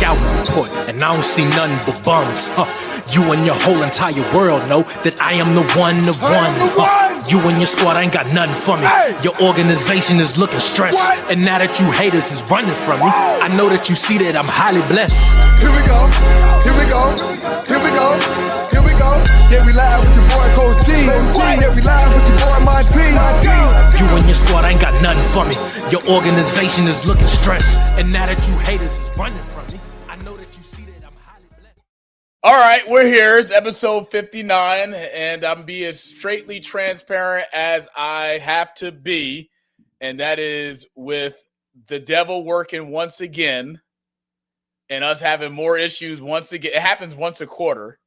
scouting report, and I don't see nothing but bums. You and your whole entire world know that I am the one. You and your squad ain't got nothing for me. Your organization is looking stressed, and now that you haters is running from me, I know that you see that I'm highly blessed. Here we go, here we go, here we go, here we go. Yeah, we live with your boy Coach G. Yeah, we live with your boy my team. You and your squad ain't got nothing for me. Your organization is looking stressed, and now that you haters is running from me, I know that you see that I'm highly blessed. All right, we're here. It's episode 59, and I'm being as straightly transparent as I have to be, and that is with the devil working once again and us having more issues once again. It happens once a quarter,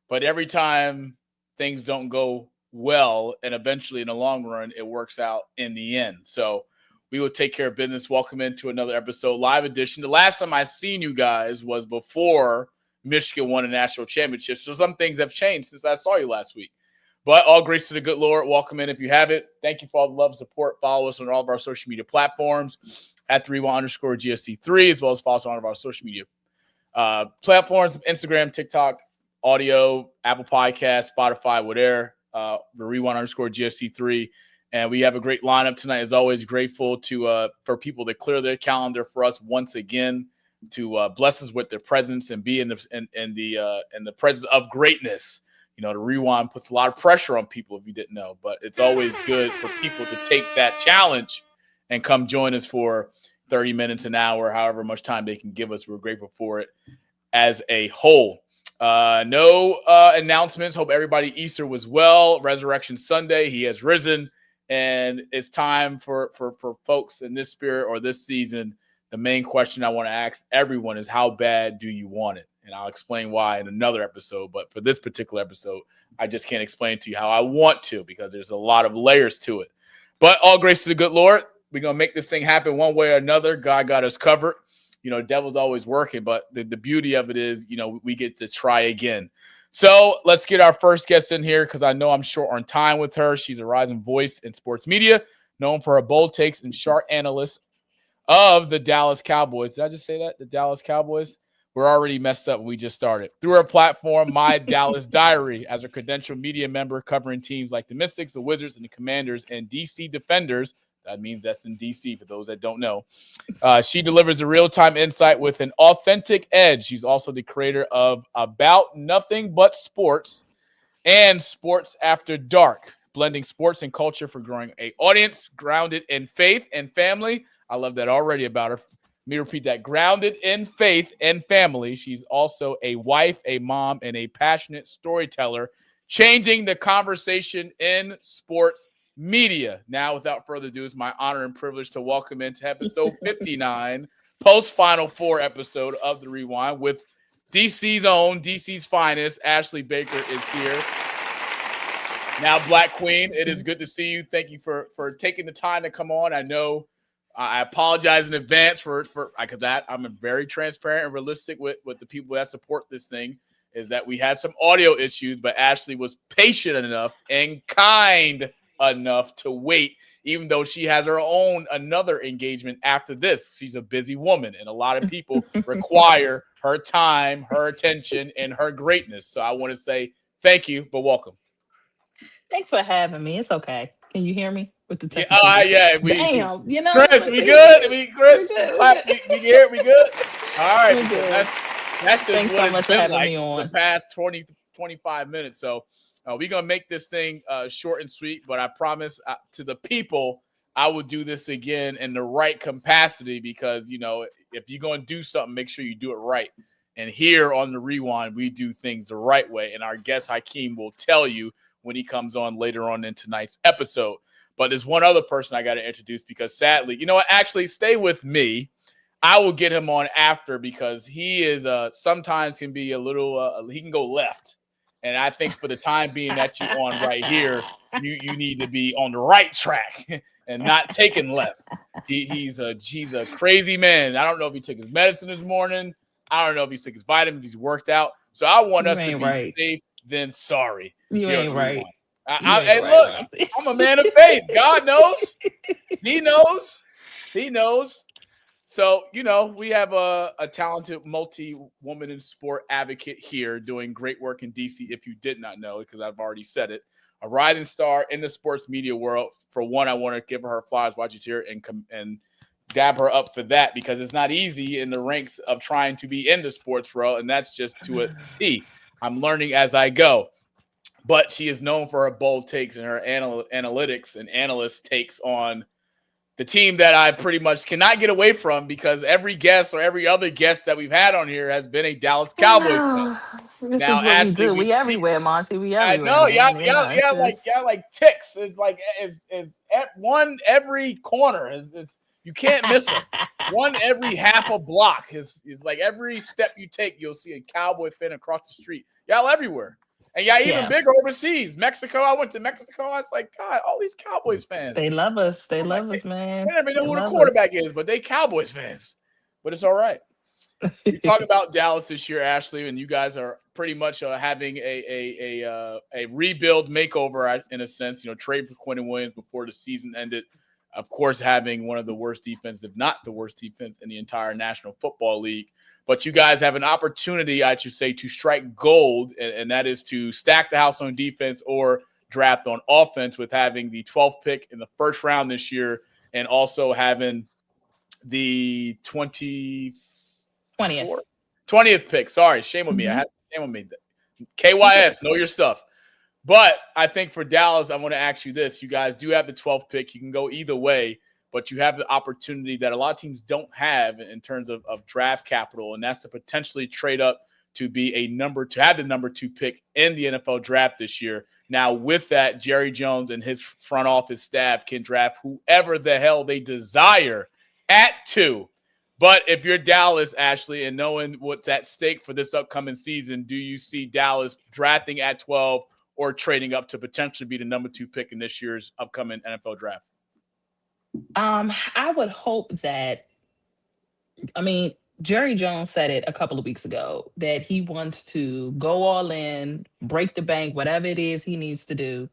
but every time things don't go well, and eventually in the long run, it works out in the end. So we will take care of business. Welcome into another episode, live edition. The last time I seen you guys was before Michigan won a national championship. So some things have changed since I saw you last week. But all grace to the good Lord. Welcome in if you haven't. Thank you for all the love and support. Follow us on all of our social media platforms at @3-1_GSC3, as well as follow us on all of our social media platforms, Instagram, TikTok, audio, Apple Podcasts, Spotify, whatever. The @3-1_GSC3. And we have a great lineup tonight. As always, grateful to for people that clear their calendar for us once again, to bless us with their presence and be in the presence of greatness. You know, the Rewind puts a lot of pressure on people if you didn't know, but it's always good for people to take that challenge and come join us for 30 minutes, an hour, however much time they can give us. We're grateful for it as a whole. No announcements. Hope everybody Easter was well. Resurrection Sunday, he has risen, and it's time for folks in this spirit or this season. The main question I want to ask everyone is, how bad do you want it? And I'll explain why in another episode. But for this particular episode, I just can't explain to you how I want to, because there's a lot of layers to it. But all grace to the good Lord. We're going to make this thing happen one way or another. God got us covered. You know, devil's always working, but the beauty of it is, you know, we get to try again. So let's get our first guest in here, because I know I'm short on time with her. She's a rising voice in sports media, known for her bold takes and sharp analysis of the Dallas Cowboys. Did I just say that? The Dallas Cowboys? We're already messed up when we just started. Through her platform, My Dallas Diary, as a credentialed media member covering teams like the Mystics, the Wizards, and the Commanders, and DC Defenders. That means that's in DC for those that don't know. She delivers a real-time insight with an authentic edge. She's also the creator of About Nothing But Sports and Sports After Dark, blending sports and culture for growing an audience grounded in faith and family. I love that already about her. Let me repeat that. Grounded in faith and family. She's also a wife, a mom, and a passionate storyteller, changing the conversation in sports media. Now, without further ado, it's my honor and privilege to welcome into episode 59, post-Final Four episode of The Rewind, with DC's own, DC's finest, Ashley Baker is here. Now, Black Queen, it is good to see you. Thank you for taking the time to come on. I know I apologize in advance because I'm very transparent and realistic with the people that support this thing, is that we had some audio issues, but Ashley was patient enough and kind enough to wait, even though she has her own another engagement after this. She's a busy woman, and a lot of people require her time, her attention, and her greatness. So I want to say thank you, but welcome. Thanks for having me. It's okay. Can you hear me with the technical? Yeah. Damn, you know, Chris, we good? Chris, clap. We good? We good? All right. That's just Thanks what so much it's for been having like me on the past 25 minutes. So we're going to make this thing short and sweet, but I promise to the people I will do this again in the right capacity, because, you know, if you're going to do something, make sure you do it right. And here on The Rewind, we do things the right way. And our guest, Hakeem, will tell you when he comes on later on in tonight's episode. But there's one other person I got to introduce, because sadly, you know what, actually stay with me. I will get him on after, because he is sometimes can be a little, he can go left. And I think for the time being that you're on right here, you need to be on the right track and not taking left. He's a crazy man. I don't know if he took his medicine this morning. I don't know if he took his vitamins. He's worked out. So I want us to be safe than sorry. You ain't right. Look, I'm a man of faith. God knows. He knows. So, we have a talented multi-woman in sport advocate here doing great work in DC, if you did not know, because I've already said it. A rising star in the sports media world. For one, I want to give her flowers while she's here and dab her up for that, because it's not easy in the ranks of trying to be in the sports world, and that's just to a T. I'm learning as I go. But she is known for her bold takes and her analytics and analyst takes on the team that I pretty much cannot get away from, because every guest or every other guest that we've had on here has been a Dallas Cowboys fan. This Now, is what Ashley, we do. We everywhere, Monty. We I everywhere. know, man. y'all like ticks. It's like it's at one every corner. You can't miss them. One every half a block. It's like every step you take, you'll see a Cowboy fan across the street. Y'all everywhere. And y'all even bigger overseas. Mexico. I went to Mexico. I was like, God, all these Cowboys fans. They love us. They love us, man. They don't even know who the quarterback is, but they Cowboys fans. But it's all right. You talk about Dallas this year, Ashley, and you guys are pretty much having a rebuild makeover in a sense. Trade for Quentin Williams before the season ended. Of course, having one of the worst defense, if not the worst defense in the entire National Football League. But you guys have an opportunity, I should say, to strike gold, and that is to stack the house on defense or draft on offense, with having the 12th pick in the first round this year and also having the 20th pick. Sorry, shame on me. I had shame on me. KYS, know your stuff. But I think for Dallas, I want to ask you this. You guys do have the 12th pick. You can go either way, but you have the opportunity that a lot of teams don't have in terms of draft capital, and that's to potentially trade up to be have the number 2 pick in the NFL draft this year. Now, with that, Jerry Jones and his front office staff can draft whoever the hell they desire at 2. But if you're Dallas, Ashley, and knowing what's at stake for this upcoming season, do you see Dallas drafting at 12 or trading up to potentially be the number 2 pick in this year's upcoming NFL draft? I would hope that, Jerry Jones said it a couple of weeks ago that he wants to go all in, break the bank, whatever it is he needs to do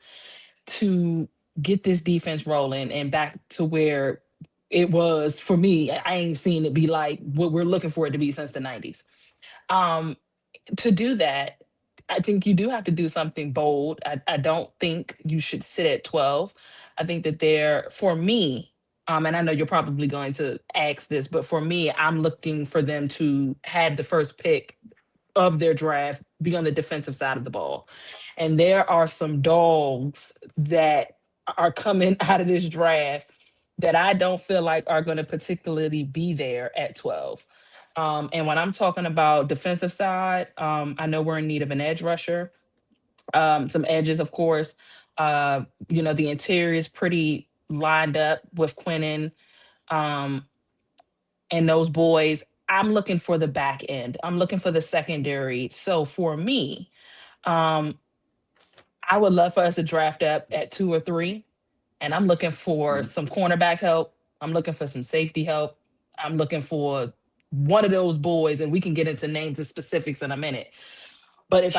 to get this defense rolling and back to where it was. For me, I ain't seen it be like what we're looking for it to be since the 90s. To do that, I think you do have to do something bold. I don't think you should sit at 12. I think that for me, and I know you're probably going to ask this, but for me, I'm looking for them to have the first pick of their draft be on the defensive side of the ball. And there are some dogs that are coming out of this draft that I don't feel like are going to particularly be there at 12. And when I'm talking about defensive side, I know we're in need of an edge rusher, some edges, of course. The interior is pretty lined up with Quinnen and those boys. I'm looking for the back end. I'm looking for the secondary. So for me, I would love for us to draft up at 2 or 3. And I'm looking for some cornerback help. I'm looking for some safety help. I'm looking for one of those boys, and we can get into names and specifics in a minute. But if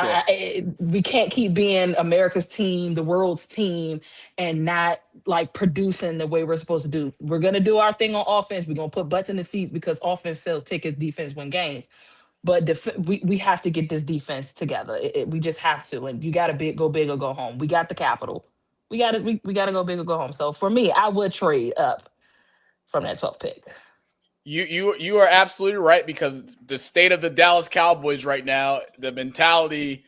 we can't keep being America's team, the world's team, and not like producing the way we're supposed to do. We're going to do our thing on offense. We're going to put butts in the seats because offense sells tickets, defense win games. But we have to get this defense together. We just have to. And you got to go big or go home. We got the capital. We got to go big or go home. So for me, I would trade up from that 12th pick. You are absolutely right, because the state of the Dallas Cowboys right now, the mentality,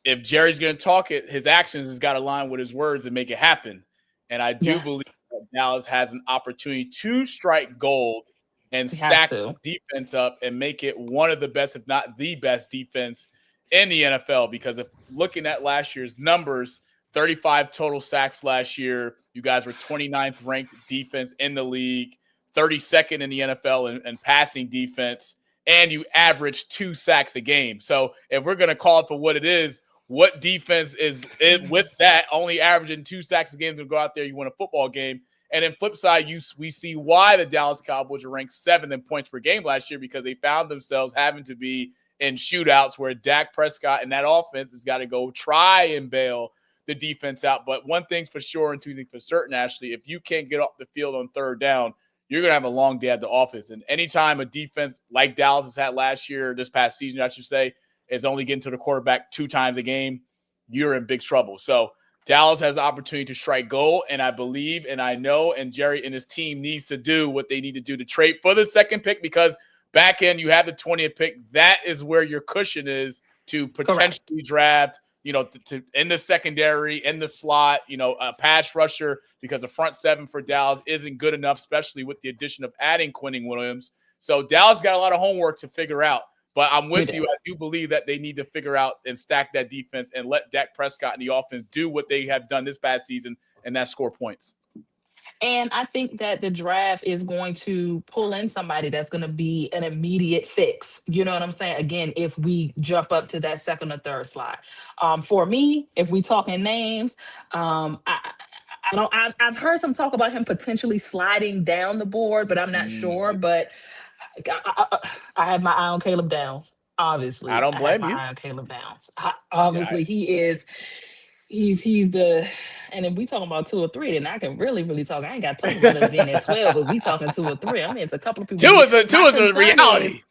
if Jerry's going to talk it, his actions has got to align with his words and make it happen. And I do believe that Dallas has an opportunity to strike gold and stack the defense up and make it one of the best, if not the best defense in the NFL. Because if looking at last year's numbers, 35 total sacks last year, you guys were 29th ranked defense in the league, 32nd in the NFL in passing defense, and you average 2 sacks a game. So if we're going to call it for what it is, what defense is it with that only averaging 2 sacks a game to go out there, you win a football game? And then flip side, we see why the Dallas Cowboys are ranked 7th in points per game last year, because they found themselves having to be in shootouts where Dak Prescott and that offense has got to go try and bail the defense out. But one thing's for sure and two things for certain, Ashley, if you can't get off the field on third down, you're going to have a long day at the office. And anytime a defense like Dallas has had last year, this past season, I should say, is only getting to the quarterback 2 times a game, you're in big trouble. So Dallas has the opportunity to strike gold, and I believe and I know and Jerry and his team needs to do what they need to do to trade for the second pick, because back end you have the 20th pick. That is where your cushion is to potentially draft, to in the secondary, in the slot, a pass rusher, because the front 7 for Dallas isn't good enough, especially with the addition of adding Quentin Williams. So Dallas got a lot of homework to figure out. But I'm with you. I do believe that they need to figure out and stack that defense and let Dak Prescott and the offense do what they have done this past season, and that's score points. And I think that the draft is going to pull in somebody that's going to be an immediate fix. You know what I'm saying? Again, if we jump up to that second or third slot. For me, if we talking names, I've heard some talk about him potentially sliding down the board, but I'm not sure. But I have my eye on Caleb Downs. Obviously, I don't blame you. Eye on Caleb Downs. Obviously, he's the. And if we talking about 2 or 3, then I can really talk. I ain't got to talk about it being at 12, but we talking 2 or 3. I mean, it's a couple of people. 2 is a reality.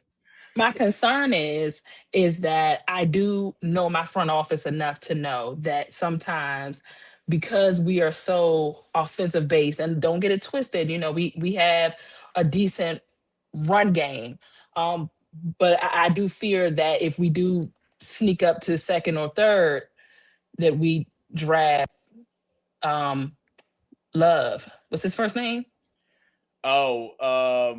My concern is that I do know my front office enough to know that sometimes, because we are so offensive based, and don't get it twisted, we have a decent run game. But I do fear that if we do sneak up to second or third, that we draft Love. What's his first name? Jeremiah.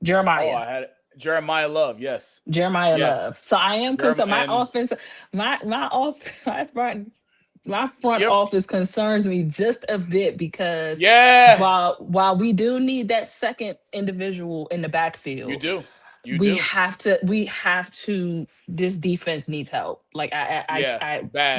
I had Jeremiah Love. Yes. Jeremiah Love. So I am concerned. My offense, my front office concerns me just a bit, because while we do need that second individual in the backfield, we have to. This defense needs help. Like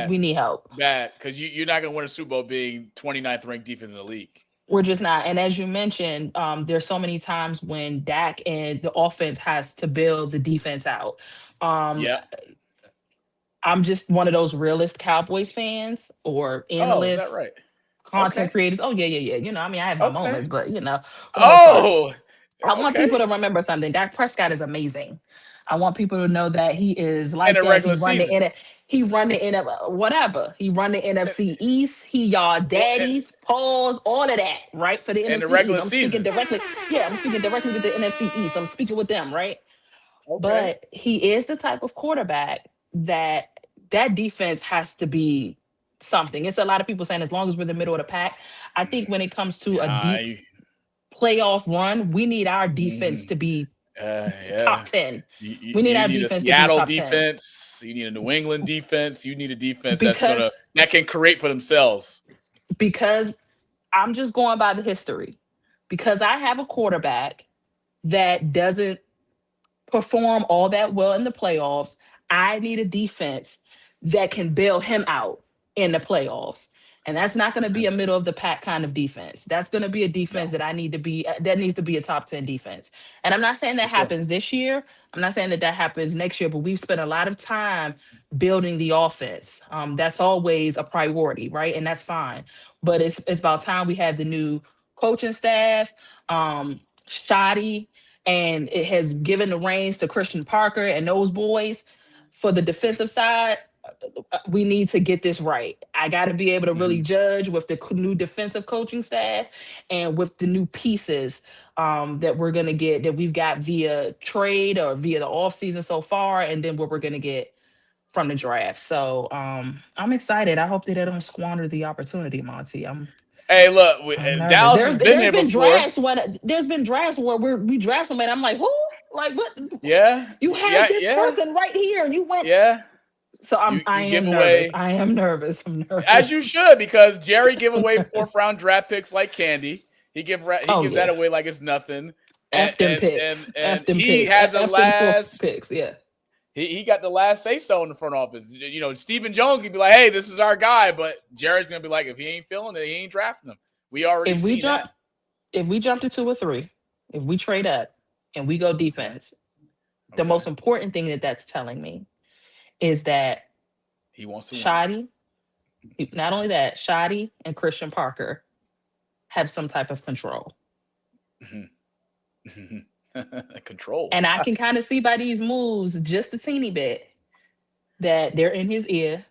we need help. Bad, because you're not going to win a Super Bowl being 29th ranked defense in the league. We're just not. And as you mentioned, there's so many times when Dak and the offense has to build the defense out. I'm just one of those realist Cowboys fans or analysts, is that right? Content creators. Oh yeah. I have my moments, but I want people to remember something. Dak Prescott is amazing. I want people to know that he is like in a regular season. He run the NFC East. He y'all daddies, pause, all of that, right? For the NFC the regular East. season. I'm speaking directly with the NFC East. I'm speaking with them, right? Okay. But he is the type of quarterback that defense has to be something. It's a lot of people saying as long as we're in the middle of the pack. I think when it comes to a deep playoff run, we need our defense to be top 10. We need our defense to be top 10. Defense. You need a New England defense. You need a defense that can create for themselves. Because I'm just going by the history. Because I have a quarterback that doesn't perform all that well in the playoffs, I need a defense that can bail him out in the playoffs. And that's not going to be a middle of the pack kind of defense. That's going to be a defense that needs to be a top 10 defense. And I'm not saying that happens this year. I'm not saying that happens next year, but we've spent a lot of time building the offense. That's always a priority, right? And that's fine. But it's about time we have the new coaching staff, Shoddy, and it has given the reins to Christian Parker and those boys. For the defensive side, we need to get this right. I got to be able to really judge with the new defensive coaching staff and with the new pieces that we're going to get, that we've got via trade or via the offseason so far, and then what we're going to get from the draft. So I'm excited. I hope that they don't squander the opportunity, Monty. Hey, look, Dallas has been here before. There's been drafts where we draft somebody. I'm like, who? Like, what? Yeah. You had this person right here, and you went. Yeah. So I am nervous. I'm nervous. As you should, because Jerry give away 4th round draft picks like candy. He give that away like it's nothing. F them picks. He has the last picks. Yeah. He got the last say so in the front office. Stephen Jones can be like, "Hey, this is our guy," but Jerry's gonna be like, "If he ain't feeling it, he ain't drafting him." We already seen that. If we jump to 2 or 3, if we trade up and we go defense, the most important thing that's telling me is that he wants to Shoddy. Not only that, Shoddy and Christian Parker have some type of control. Mm-hmm. Control. And I can kind of see by these moves just a teeny bit that they're in his ear.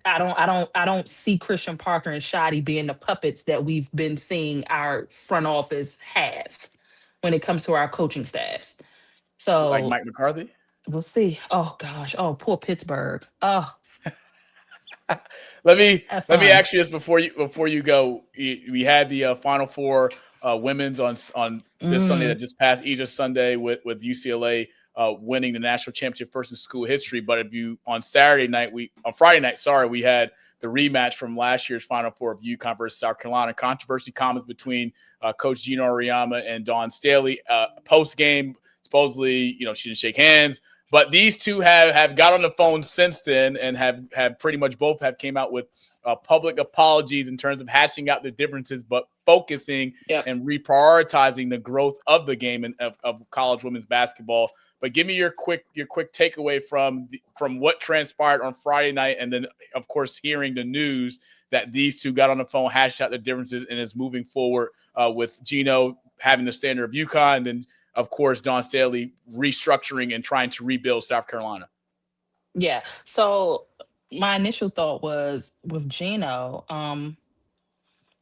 I don't see Christian Parker and Shoddy being the puppets that we've been seeing our front office have when it comes to our coaching staffs. So Like Mike McCarthy? we'll see. Oh gosh. Oh, poor Pittsburgh. Oh, Let me fun. ask you this before you go. We had the Final Four women's on this Sunday that just passed, Easter Sunday, with UCLA winning the national championship first in school history. But if you on Friday night, we had the rematch from last year's Final Four of UConn versus South Carolina. Controversy comments between Coach Gino Auriemma and Dawn Staley post game. Supposedly, she didn't shake hands. But these two have got on the phone since then and have pretty much both have came out with public apologies in terms of hashing out the differences, but focusing and reprioritizing the growth of the game and of college women's basketball. But give me your quick takeaway from what transpired on Friday night, and then of course hearing the news that these two got on the phone, hashed out the differences, and is moving forward with Gino having the standard of UConn, and then of course, Dawn Staley restructuring and trying to rebuild South Carolina. Yeah. So my initial thought was with Gino,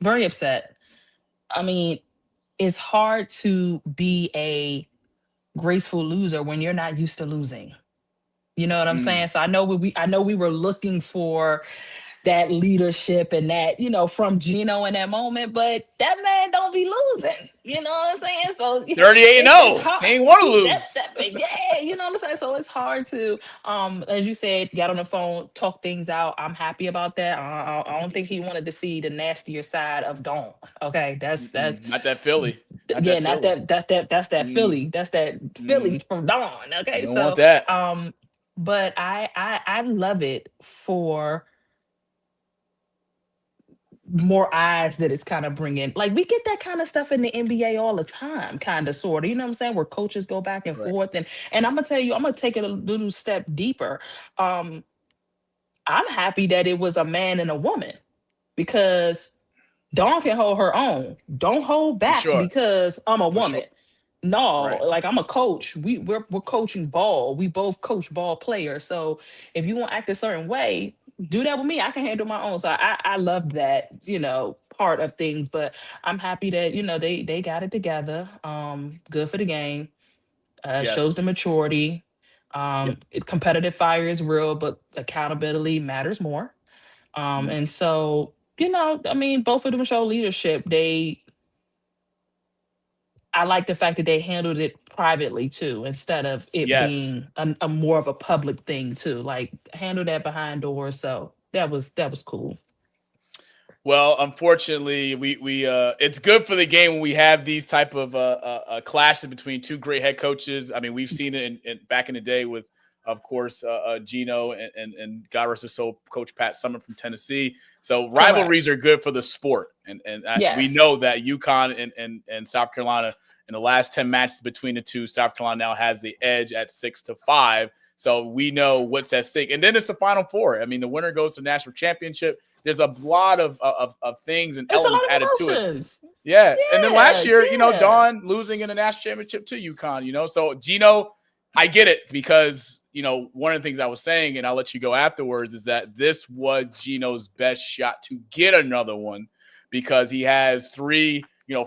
very upset. I mean, it's hard to be a graceful loser when you're not used to losing. You know what I'm saying? So I know we were looking for that leadership and that, from Gino in that moment, but that man don't be losing. You know what I'm saying? So 38-0. He ain't want to lose. Yeah, you know what I'm saying? So it's hard to, as you said, get on the phone, talk things out. I'm happy about that. I don't think he wanted to see the nastier side of Dawn. Okay, that's not that Philly. That's that Philly. That's that Philly from Dawn. Okay, don't want that. But I love it for more eyes that it's kind of bringing. Like, we get that kind of stuff in the NBA all the time, kind of, sort of, you know what I'm saying, where coaches go back and forth. And I'm gonna tell you, I'm gonna take it a little step deeper. I'm happy that it was a man and a woman, because Dawn can hold her own. Don't hold back because I'm a woman. No, like, I'm a coach. We're coaching ball. We both coach ball players. So if you want to act a certain way, do that with me. I can handle my own. So I love that, part of things. But I'm happy that, they got it together. Good for the game. Shows the maturity. Competitive fire is real, but accountability matters more. And so, both of them show leadership. I like the fact that they handled it privately too, instead of it being a more of a public thing too. Like, handle that behind doors. So that was cool. Well, unfortunately, we it's good for the game when we have these type of clashes between two great head coaches. I mean, we've seen it in back in the day with, of course, Gino and God rest his soul, Coach Pat Summitt from Tennessee. So rivalries are good for the sport. And we know that UConn and South Carolina, in the last 10 matches between the two, South Carolina now has the edge at 6-5. So we know what's at stake. And then it's the Final Four. I mean, the winner goes to the national championship. There's a lot of things and elements added to it. Yeah. And then last year, Dawn losing in the national championship to UConn, So Gino, I get it, because one of the things I was saying, and I'll let you go afterwards, is that this was Gino's best shot to get another one, because he has 3,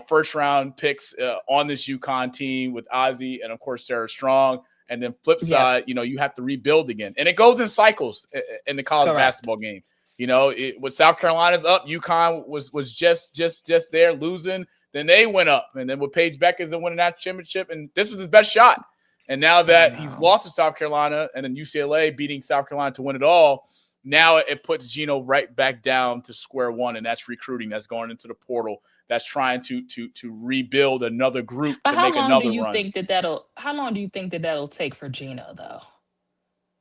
first-round picks on this UConn team with Ozzie and, of course, Sarah Strong. And then flip side, you have to rebuild again. And it goes in cycles in the college basketball game. With South Carolina's up, UConn was just there losing. Then they went up. And then with Paige Beckers, they won that championship. And this was his best shot. And now that he's lost to South Carolina, and then UCLA beating South Carolina to win it all, now it puts Gino right back down to square one, and that's recruiting. That's going into the portal. That's trying to rebuild another group to make another run. How long do you think that'll take for Gino, though?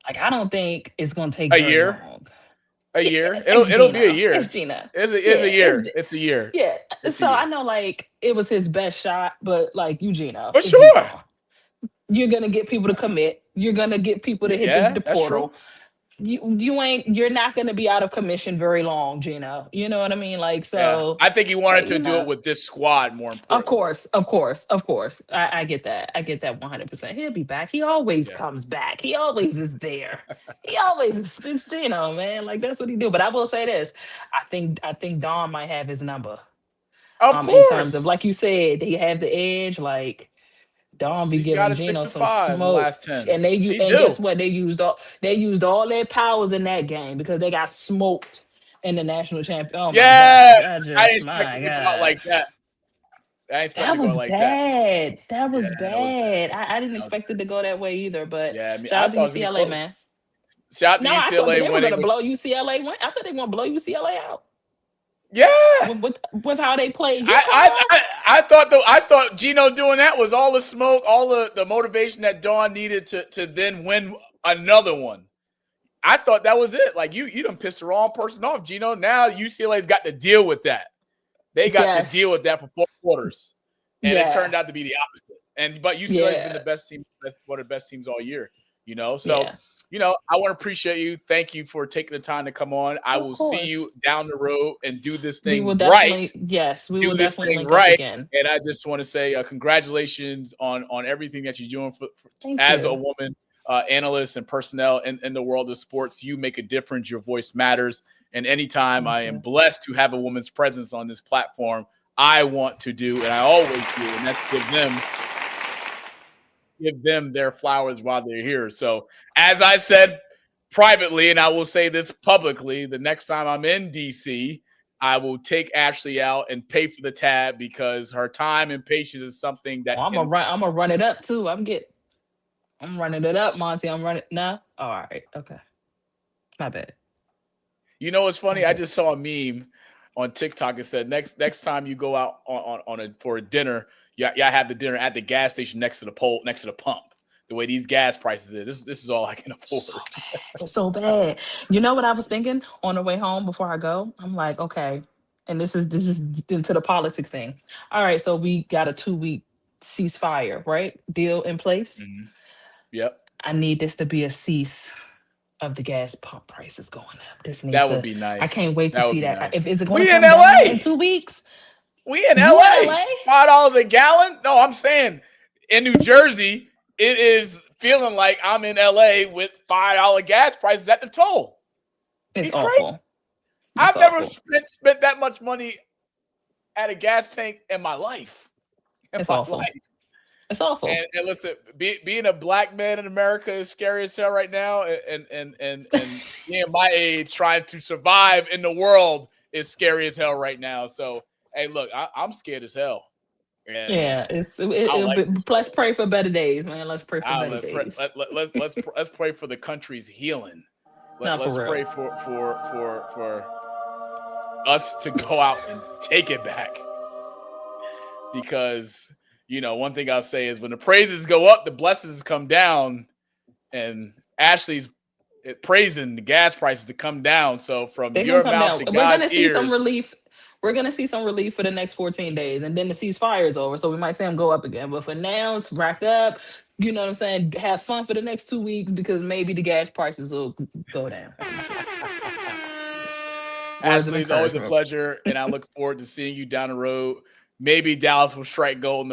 Like, I don't think it's going to take a year. Long. A year. It'll be a year. It's Gino. It's a year. It's a year. Yeah. I know, like, it was his best shot, but like, Gino. For sure. Gino. You're gonna get people to commit. You're gonna get people to hit the portal. you're not going to be out of commission very long, Gino. You know what I mean? Like, so I think he wanted to you do know. it with this squad more important. Of course. I get that. I get that 100%. He'll be back. He always comes back. He always is there. He always is, Gino, man. Like, that's what he do. But I will say this. I think Don might have his number. Of course. In terms of, like you said, they have the edge, like Dawn be She's giving got a Gino 6 to some 5 in the smoke, last 10. and guess what? They used all their powers in that game because they got smoked in the national champion. Oh my God! I didn't expect it to go out like that. That was bad. That was bad. I didn't expect it to go that way either. But shout out to UCLA, man. Shout out to UCLA. I thought they were going to blow UCLA. I thought they were going to blow UCLA out. Yeah, with how they played. I thought Gino doing that was all the smoke, all the motivation that Dawn needed to then win another one. I thought that was it. Like you done pissed the wrong person off, Gino. Now UCLA's got to deal with that. They got to deal with that for 4 quarters, and it turned out to be the opposite. But UCLA's been the best team, one of the best teams all year. You know, so. You know, I want to appreciate you. Thank you for taking the time to come on. I will see you down the road and do this thing right. Yes, we will definitely link right up again. And I just want to say congratulations on everything that you're doing as a woman analyst and personnel in the world of sports. You make a difference. Your voice matters. And anytime I am blessed to have a woman's presence on this platform, I want to do, and I always do, and that's give them their flowers while they're here. So as I said privately, and I will say this publicly, the next time I'm in DC, I will take Ashley out and pay for the tab because her time and patience is something that I'm gonna run it up too. I'm running it up, Monty. I'm running now. All right. Okay. My bad. You know what's funny? I just saw a meme on TikTok. It said next time you go out for a dinner, y'all have the dinner at the gas station next to the pump. The way these gas prices is, this is all I can afford. It's so bad. You know what I was thinking on the way home before I go? I'm like, okay, and this is into the politics thing. All right, so we got a 2-week ceasefire, right? Deal in place. Mm-hmm. Yep. I need this to be a cease of the gas pump prices going up. That would be nice. I can't wait to see that. Nice. If is it going to come in LA down in 2 weeks? We in LA. $5 a gallon? No, I'm saying in New Jersey, it is feeling like I'm in LA with $5 gas prices at the toll. It's awful. I've never spent that much money at a gas tank in my life. It's awful. It's awful. And listen, being a black man in America is scary as hell right now. And being my age, trying to survive in the world is scary as hell right now. So, hey, look, I'm scared as hell. And let's pray for better days, man. Let's pray for better days. Let's pray for the country's healing. Let's pray for us to go out and take it back. Because, you know, one thing I'll say is when the praises go up, the blessings come down. And Ashley's praising the gas prices to come down. So from your mouth to God's ears. We're going to see some relief. We're going to see some relief for the next 14 days. And then the ceasefire is over. So we might see them go up again. But for now, it's rack up. You know what I'm saying? Have fun for the next 2 weeks because maybe the gas prices will go down. Ashley, it's always a pleasure. And I look forward to seeing you down the road. Maybe Dallas will strike gold in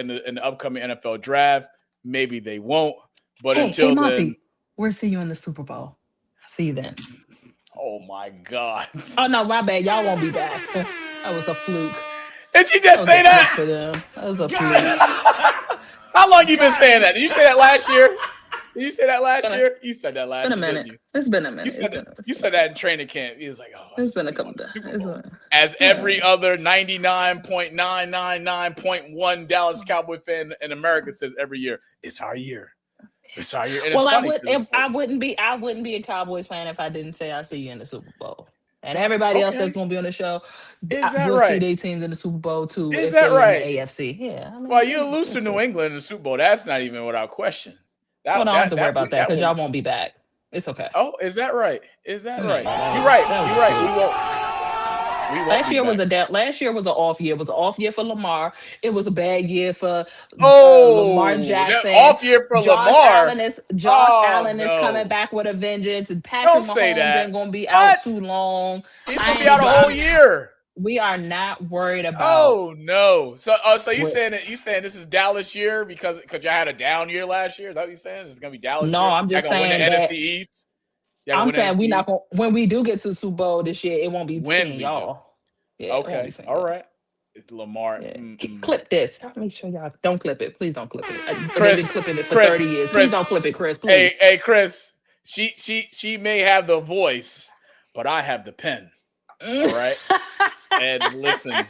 the upcoming NFL draft. Maybe they won't. But until Monty, then, we'll see you in the Super Bowl. See you then. Oh my God! Oh no, my bad. Y'all won't be back. That was a fluke. Did you just say that? For them. That was a fluke. How long you been saying that? Did you say that last year? Did you say that last year? You said that last year. Didn't you? It's been a minute. You said that in training camp. He was like, "Oh, it's been a couple days." As every other 99.999.1 Dallas Cowboy fan in America says every year, it's our year. It's our year. And well, I wouldn't be a Cowboys fan if I didn't say I'll see you in the Super Bowl. And everybody else that's going to be on the show, we'll see their teams in the Super Bowl too. Is that right? In the AFC, yeah. I mean, well, you lose to New England in the Super Bowl. That's not even without question. I don't have to worry about that because y'all won't be back. It's okay. Oh, is that right? Is that right? You're right. You're right. We won't. We won't Last be year was back. last year was an off year. It was an off year for Lamar. It was a bad year for Lamar Oh, that Jackson. off year for Josh Lamar. Allen is Josh Oh Allen is coming no! back with a vengeance. And Patrick Don't say Mahomes that. ain't gonna be out What? too long. He's I gonna be ain't. out a whole year. We are not worried about. Oh no! So you What, saying that this is Dallas year because y'all had a down year last year? Is that what you saying? It's gonna be Dallas no, year. I'm Y'all just gonna win the saying that. NFC East. Y'all gonna I'm win the saying we NFC not East gonna. When we do get to the Super Bowl this year, it won't be when seeing we do. y'all. Yeah, it won't be Okay, seeing all y'all. right. It's Lamar. Yeah. Mm-mm. Clip this. Make sure y'all don't clip it. Please don't clip it. They've been Chris, clipping it for Chris, 30 years. Please Chris. don't clip it, Chris. Hey, Please. hey, Chris. She may have the voice, but I have the pen. All right. And listen,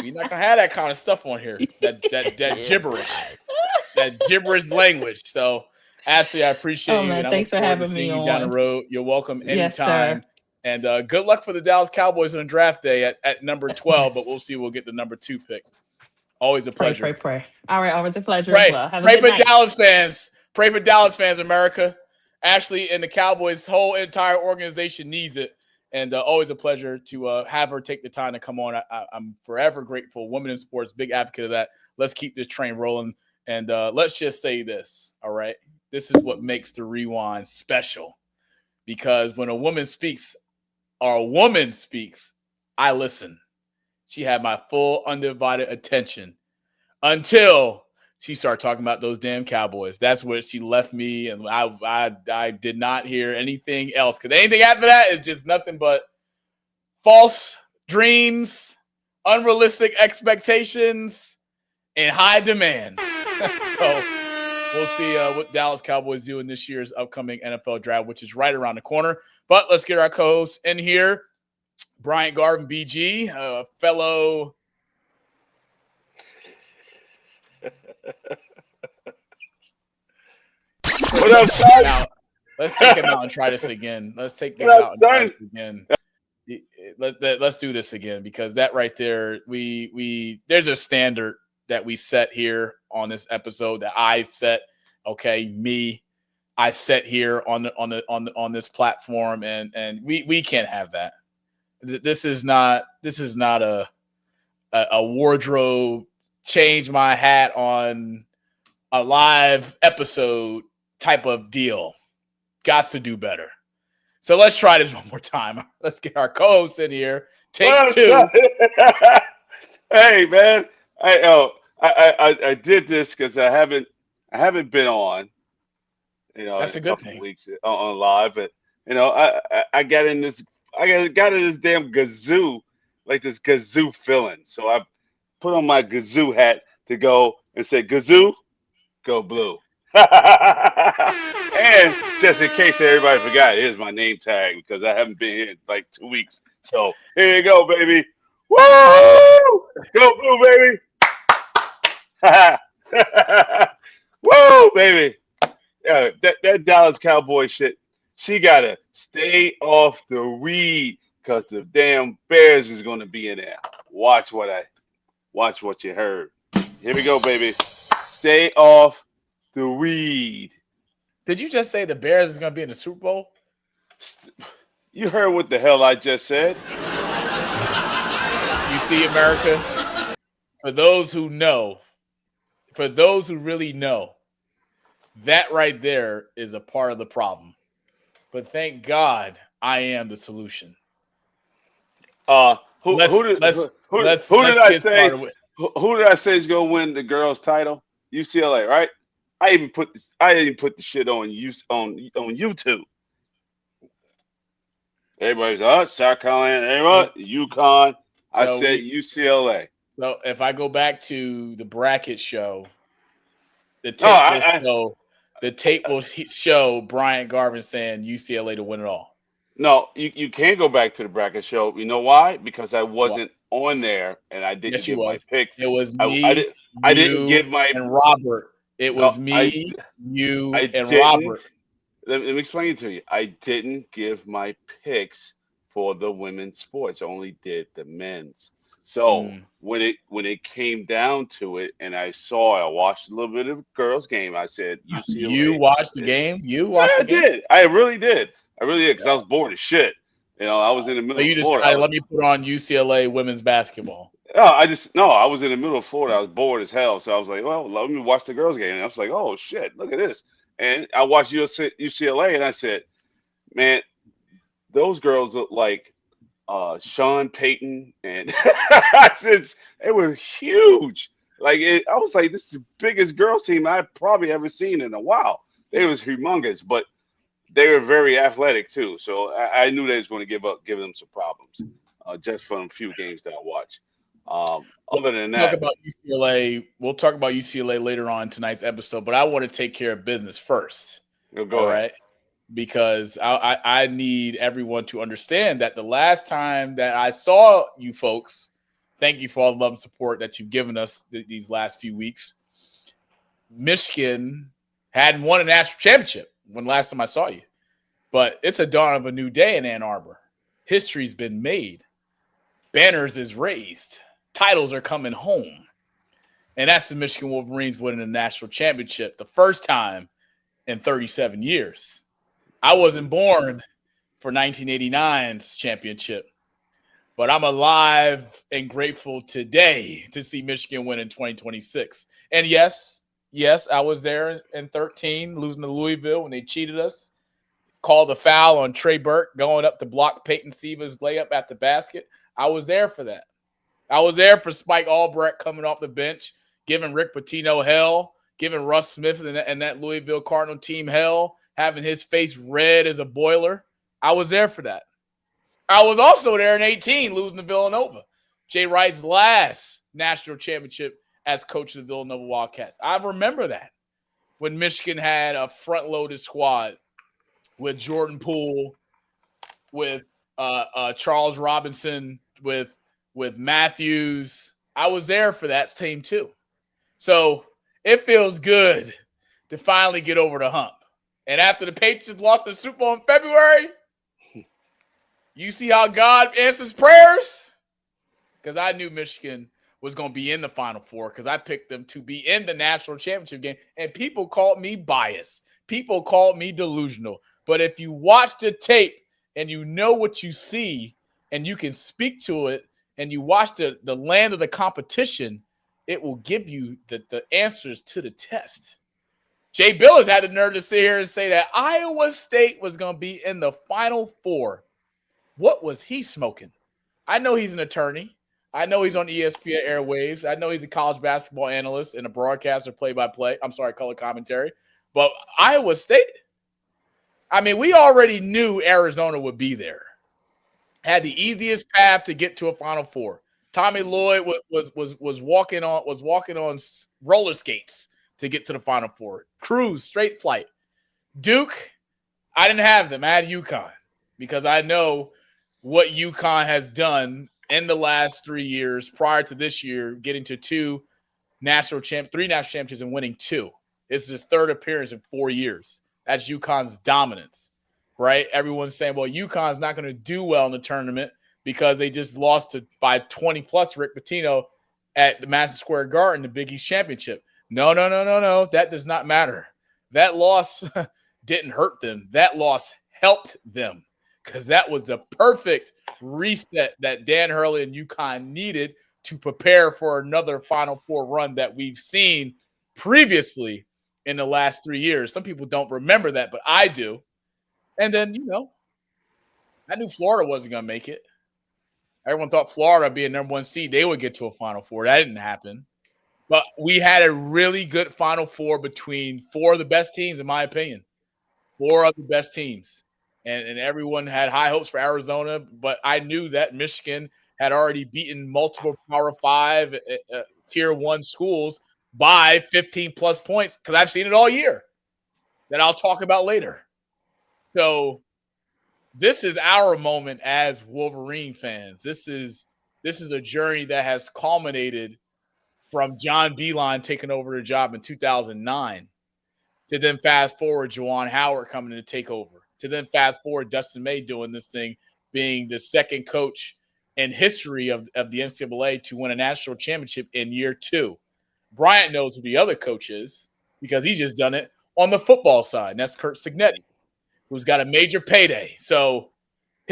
we're not gonna have that kind of stuff on here. That gibberish, that gibberish language. So, Ashley, I appreciate Oh you, man, and I look thanks for forward to having seeing me you down the on. road. You're welcome Yes, sir. anytime. And good luck for the Dallas Cowboys on draft day at number 12. But we'll see. Yes. We'll get the number 2 pick. Always a Pray, pleasure. pray, pray. All right, always a pleasure as well. Have a Pray good for night. Dallas fans. Pray for Dallas fans, America. Ashley and the Cowboys' whole entire organization needs it. And always a pleasure to have her take the time to come on. I'm forever grateful. Women in sports, big advocate of that. Let's keep this train rolling. And let's just say this, all right? This is what makes the Rewind special. Because when a woman speaks, I listen. She had my full undivided attention until she started talking about those damn Cowboys. That's where she left me, and I did not hear anything else. Because anything after that is just nothing but false dreams, unrealistic expectations, and high demands. So we'll see what Dallas Cowboys do in this year's upcoming NFL draft, which is right around the corner. But let's get our co-hosts in here. Bryant Garvin, BG, fellow. What up, son? Let's take him out and try this again. Let's take this out and try this again. Let's do this again, because that right there, there's a standard that we set here on this episode that I set. Okay, I set here on this platform, and we can't have that. This is not a wardrobe change my hat on a live episode type of deal. Got to do better. So let's try this one more time. Let's get our co-host in here. Take 2. Hey man, I did this because I haven't been on. That's a good thing. Weeks on live, but I got in this. I got in this damn kazoo, like this kazoo feeling. So I put on my kazoo hat to go and say, "Kazoo, go blue." And just in case everybody forgot, here's my name tag, because I haven't been here in like 2 weeks. So here you go, baby. Woo! Go blue, baby. Woo, baby. Yeah, that Dallas Cowboy shit. She gotta stay off the weed, because the damn Bears is gonna be in there. Watch what you heard. Here we go, baby. Stay off the weed. Did you just say the Bears is going to be in the Super Bowl? You heard what the hell I just said. You see, America, for those who know, for those who really know, that right there is a part of the problem. But thank God I am the solution. Who did I say is gonna win the girls' title? UCLA, right? I even put the shit on YouTube. Everybody's South Carolina, everyone, UConn. I said UCLA. So if I go back to the bracket show, the tape will show Bryant Garvin saying UCLA to win it all. No, you can't go back to the bracket show. You know why? Because I wasn't on there, and I didn't give my picks. It was me, I didn't give my and Robert. It was me, and Robert. Let me explain it to you. I didn't give my picks for the women's sports. I only did the men's. So when it came down to it, and I watched a little bit of the girls' game, I said UCLA. You watched the game? You watched the game? I did. I really did. Because I was bored as shit. I was in the middle So you of Florida. decided, let me put on UCLA women's basketball. I was in the middle of Florida. I was bored as hell. So I was like, well, let me watch the girls' game. And I was like, oh, shit, look at this. And I watched UCLA, and I said, man, those girls look like Sean Payton. And it was huge. I was like, this is the biggest girls' team I've probably ever seen in a while. It was humongous, but they were very athletic, too. So I knew they was going to give them some problems just from a few games that I watched. Other than that, we'll talk about UCLA later on in tonight's episode, but I want to take care of business first. Go ahead. Right? Because I need everyone to understand that the last time that I saw you folks, thank you for all the love and support that you've given us these last few weeks. Michigan hadn't won a national championship when last time I saw you. But it's a dawn of a new day in Ann Arbor. History's been made. Banners is raised. Titles are coming home. And that's the Michigan Wolverines winning the national championship, the first time in 37 years. I wasn't born for 1989's championship, but I'm alive and grateful today to see Michigan win in 2026. And yes, I was there in 13, losing to Louisville when they cheated us. Called a foul on Trey Burke going up to block Peyton Siva's layup at the basket. I was there for that. I was there for Spike Albrecht coming off the bench, giving Rick Pitino hell, giving Russ Smith and that Louisville Cardinal team hell, having his face red as a boiler. I was there for that. I was also there in 18, losing to Villanova. Jay Wright's last national championship as coach of the Villanova Wildcats. I remember that when Michigan had a front-loaded squad with Jordan Poole, with Charles Robinson, with Matthews. I was there for that team too. So it feels good to finally get over the hump. And after the Patriots lost the Super Bowl in February, you see how God answers prayers? Because I knew Michigan was going to be in the Final Four because I picked them to be in the national championship game. And people called me biased. People called me delusional. But if you watch the tape and you know what you see and you can speak to it and you watch the land of the competition, it will give you the answers to the test. Jay Billis had the nerve to sit here and say that Iowa State was going to be in the Final Four. What was he smoking? I know he's an attorney. I know he's on ESPN airwaves. I know he's a college basketball analyst and a broadcaster, play-by-play. I'm sorry, color commentary. But Iowa State, I mean, we already knew Arizona would be there. Had the easiest path to get to a Final Four. Tommy Lloyd was walking on roller skates to get to the Final Four. Cruise, straight flight. Duke, I didn't have them. I had UConn because I know what UConn has done in the last 3 years prior to this year, getting to three national championships and winning 2. This is his third appearance in 4 years. That's UConn's dominance, right? Everyone's saying, well, UConn's not going to do well in the tournament because they just lost by 20-plus Rick Pitino at the Madison Square Garden, the Big East Championship. No. That does not matter. That loss didn't hurt them. That loss helped them because that was the perfect reset that Dan Hurley and UConn needed to prepare for another Final Four run that we've seen previously in the last 3 years. Some people don't remember that, but I do. And then, I knew Florida wasn't going to make it. Everyone thought Florida being number 1 seed, they would get to a Final Four. That didn't happen. But we had a really good Final Four between 4 of the best teams, in my opinion. 4 of the best teams. And everyone had high hopes for Arizona, but I knew that Michigan had already beaten multiple Power 5 Tier 1 schools by 15-plus points because I've seen it all year that I'll talk about later. So this is our moment as Wolverine fans. This is a journey that has culminated from John Beilein taking over the job in 2009 to then fast forward Juwan Howard coming in to take over, to then fast forward Dustin May doing this thing, being the second coach in history of the NCAA to win a national championship in year 2. Bryant knows who the other coach is because he's just done it on the football side, and that's Curt Signetti, who's got a major payday. So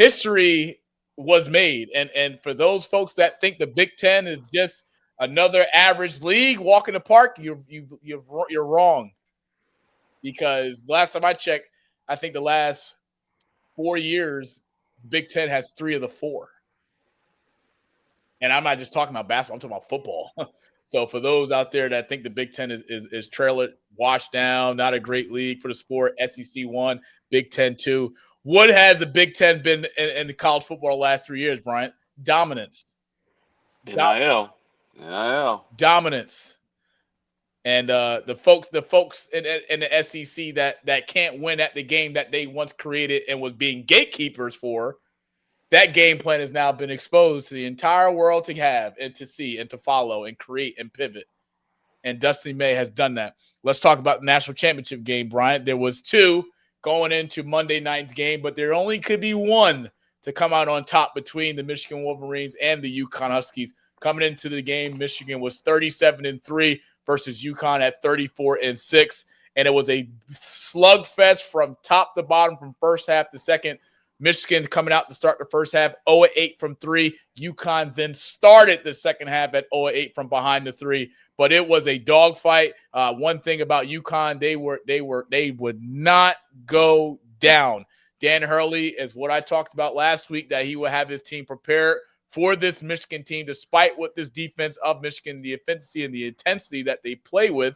history was made. And for those folks that think the Big Ten is just another average league, walk in the park, you're wrong. Because last time I checked, I think the last 4 years, Big Ten has 3 of the 4. And I'm not just talking about basketball, I'm talking about football. So for those out there that think the Big Ten is trailer washed down, not a great league for the sport, SEC 1, Big Ten 2. What has the Big Ten been in college football the last 3 years, Bryant? Dominance. NIL. Dominance. And the folks in the SEC that can't win at the game that they once created and was being gatekeepers for, that game plan has now been exposed to the entire world to have and to see and to follow and create and pivot. And Dustin May has done that. Let's talk about the national championship game, Bryant. There was 2 going into Monday night's game, but there only could be 1 to come out on top between the Michigan Wolverines and the UConn Huskies. Coming into the game, Michigan was 37-3 versus UConn at 34-6. And it was a slugfest from top to bottom from first half to second. Michigan coming out to start the first half, 0-8 from 3. UConn then started the second half at 0-8 from behind the 3. But it was a dogfight. One thing about UConn, they would not go down. Dan Hurley is what I talked about last week, that he would have his team prepared for this Michigan team, despite what this defense of Michigan, the efficiency and the intensity that they play with.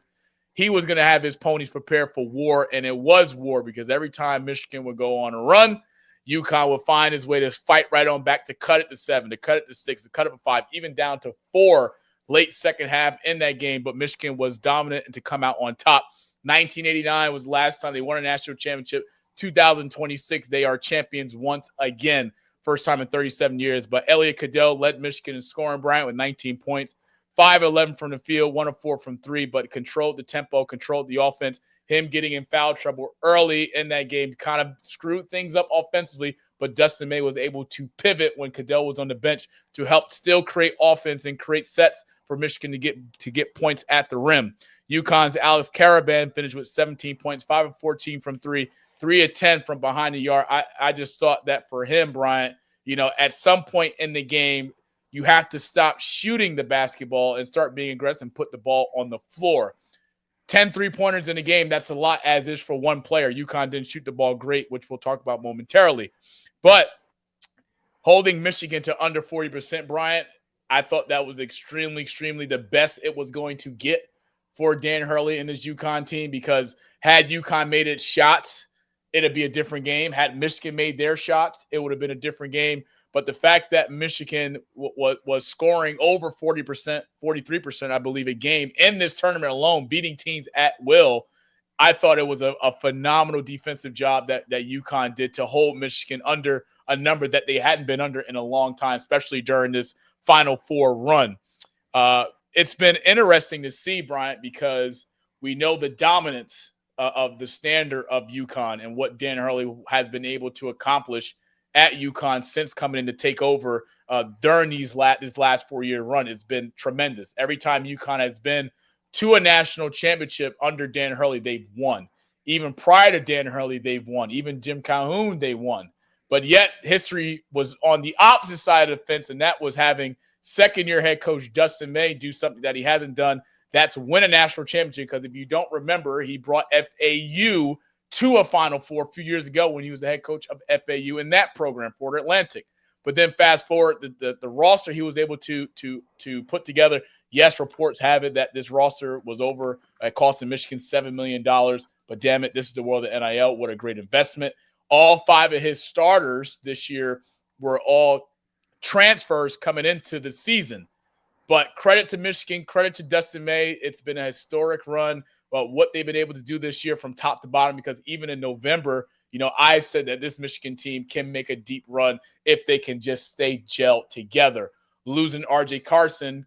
He was going to have his ponies prepared for war, and it was war, because every time Michigan would go on a run, UConn would find his way to fight right on back to cut it to 7, to cut it to 6, to cut it to 5, even down to 4 late second half in that game. But Michigan was dominant and to come out on top. 1989 was the last time they won a national championship. 2026, they are champions once again. First time in 37 years. But Elliot Cadeau led Michigan in scoring, Bryant, with 19 points. 5-11 from the field, 1 of 4 from 3, but controlled the tempo, controlled the offense. Him getting in foul trouble early in that game kind of screwed things up offensively, but Dustin May was able to pivot when Cadeau was on the bench to help still create offense and create sets for Michigan to get points at the rim. UConn's Alex Caravan finished with 17 points, 5 of 14 from 3, 3 of 10 from behind the yard. I just thought that for him, Bryant, at some point in the game, you have to stop shooting the basketball and start being aggressive and put the ball on the floor. 10 3-pointers in a game, that's a lot as is for one player. UConn didn't shoot the ball great, which we'll talk about momentarily. But holding Michigan to under 40%, Bryant, I thought that was extremely, extremely the best it was going to get for Dan Hurley and this UConn team, because had UConn made its shots, it'd be a different game. Had Michigan made their shots, it would have been a different game. But the fact that Michigan was scoring over 40%, 43%, I believe, a game in this tournament alone, beating teams at will, I thought it was a phenomenal defensive job that UConn did to hold Michigan under a number that they hadn't been under in a long time, especially during this Final Four run. It's been interesting to see, Bryant, because we know the dominance of the standard of UConn and what Dan Hurley has been able to accomplish at UConn since coming in to take over during this last 4-year run. It's been tremendous. Every time UConn has been to a national championship under Dan Hurley, they've won. Even prior to Dan Hurley, they've won. Even Jim Calhoun, they won. But yet history was on the opposite side of the fence, and that was having second-year head coach Dustin May do something that he hasn't done. That's win a national championship, because if you don't remember, he brought FAU to a Final Four a few years ago when he was the head coach of FAU in that program, Florida Atlantic. But then fast forward, the roster he was able to put together, yes, reports have it that this roster was over, costing Michigan $7 million. But damn it, this is the world of NIL. What a great investment. All 5 of his starters this year were all transfers coming into the season. But credit to Michigan, credit to Dustin May. It's been a historic run. But what they've been able to do this year from top to bottom, because even in November, I said that this Michigan team can make a deep run if they can just stay gelled together. Losing R.J. Carson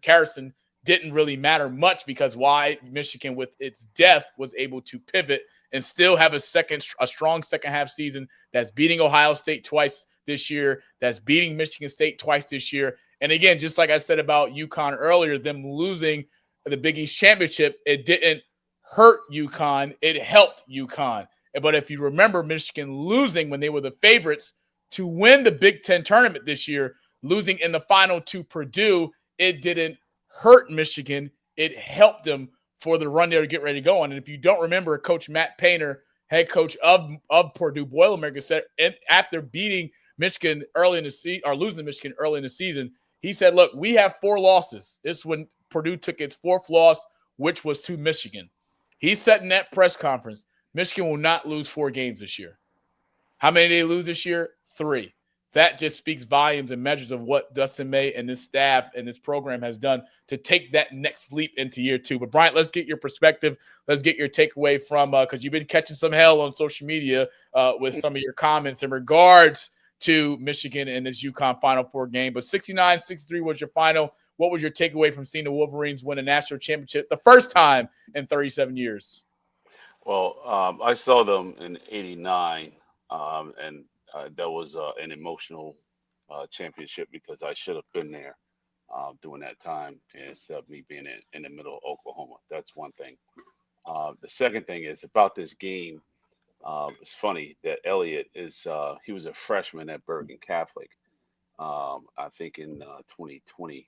didn't really matter much, because why? Michigan, with its depth, was able to pivot and still have a strong second half season that's beating Ohio State twice this year, that's beating Michigan State twice this year. And again, just like I said about UConn earlier, them losing the Big East championship, it didn't hurt UConn, it helped UConn. But if you remember Michigan losing when they were the favorites to win the Big Ten tournament this year, losing in the final to Purdue. It didn't hurt Michigan. It helped them for the run there to get ready to go on. And if you don't remember, Coach Matt Painter, head coach of Purdue Boilermakers, said after beating Michigan early in the season, or losing Michigan early in the season, he said, look, we have 4 losses. This is when Purdue took its 4th loss, which was to Michigan. He said in that press conference, Michigan will not lose 4 games this year. How many did they lose this year? 3. That just speaks volumes and measures of what Dustin May and this staff and this program has done to take that next leap into year 2. But Bryant, let's get your perspective. Let's get your takeaway from, because you've been catching some hell on social media with some of your comments in regards to Michigan and this UConn Final Four game. But 69-63 was your final. What was your takeaway from seeing the Wolverines win a national championship the first time in 37 years? Well, I saw them in '89, and that was an emotional championship because I should have been there during that time instead of me being in the middle of Oklahoma. That's one thing. The second thing is about this game. It's funny that Elliot he was a freshman at Bergen Catholic, I think in 2020,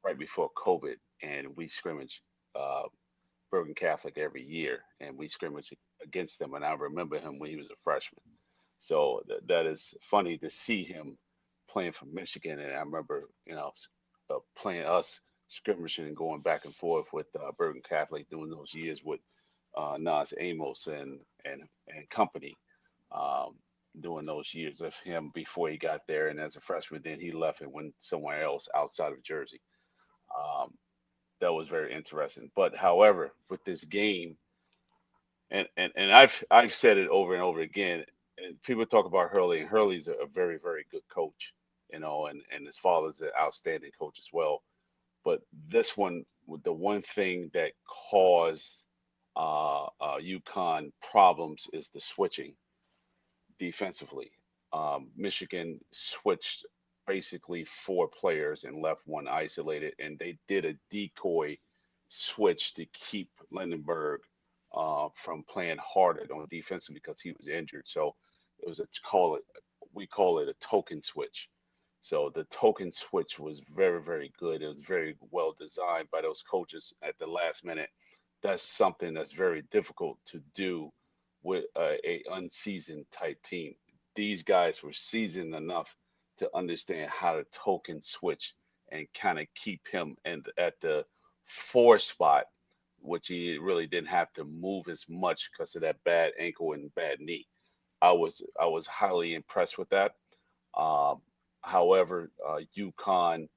right before COVID, and we scrimmage Bergen Catholic every year, and we scrimmage against them. And I remember him when he was a freshman. So that is funny to see him playing for Michigan. And I remember, playing us scrimmaging and going back and forth with Bergen Catholic during those years with Nas Amos and company during those years of him before he got there. And as a freshman, then he left and went somewhere else outside of Jersey. That was very interesting. But however, with this game, and I've said it over and over again, and people talk about Hurley, and Hurley's a very, very good coach, and his father's an outstanding coach as well. But this one, the one thing that caused UConn problems is the switching defensively. Michigan switched basically 4 players and left 1 isolated, and they did a decoy switch to keep Lindenberg from playing harder on defense because he was injured. So it was we call it a token switch. So the token switch was very, very good. It was very well designed by those coaches at the last minute. That's something that's very difficult to do with a unseasoned type team. These guys were seasoned enough to understand how to token switch and kind of keep him at the 4 spot, which he really didn't have to move as much because of that bad ankle and bad knee. I was highly impressed with that. However, UConn,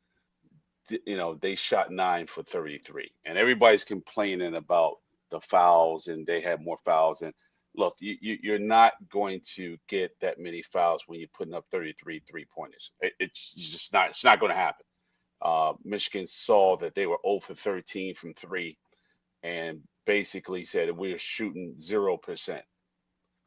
they shot 9 for 33, and everybody's complaining about the fouls, and they had more fouls. And look, you're not going to get that many fouls when you're putting up 33 3-pointers. It's just not. It's not going to happen. Michigan saw that they were 0 for 13 from 3, and basically said we're shooting 0%.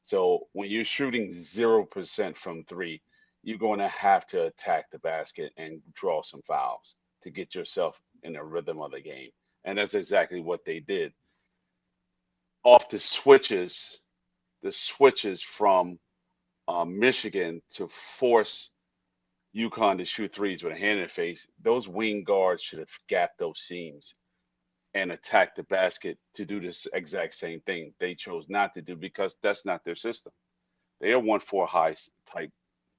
So when you're shooting 0% from 3, you're going to have to attack the basket and draw some fouls to get yourself in the rhythm of the game. And that's exactly what they did. Off the switches from Michigan to force UConn to shoot threes with a hand in their face, those wing guards should have gapped those seams and attacked the basket to do this exact same thing. They chose not to do because that's not their system. They are 1-4 high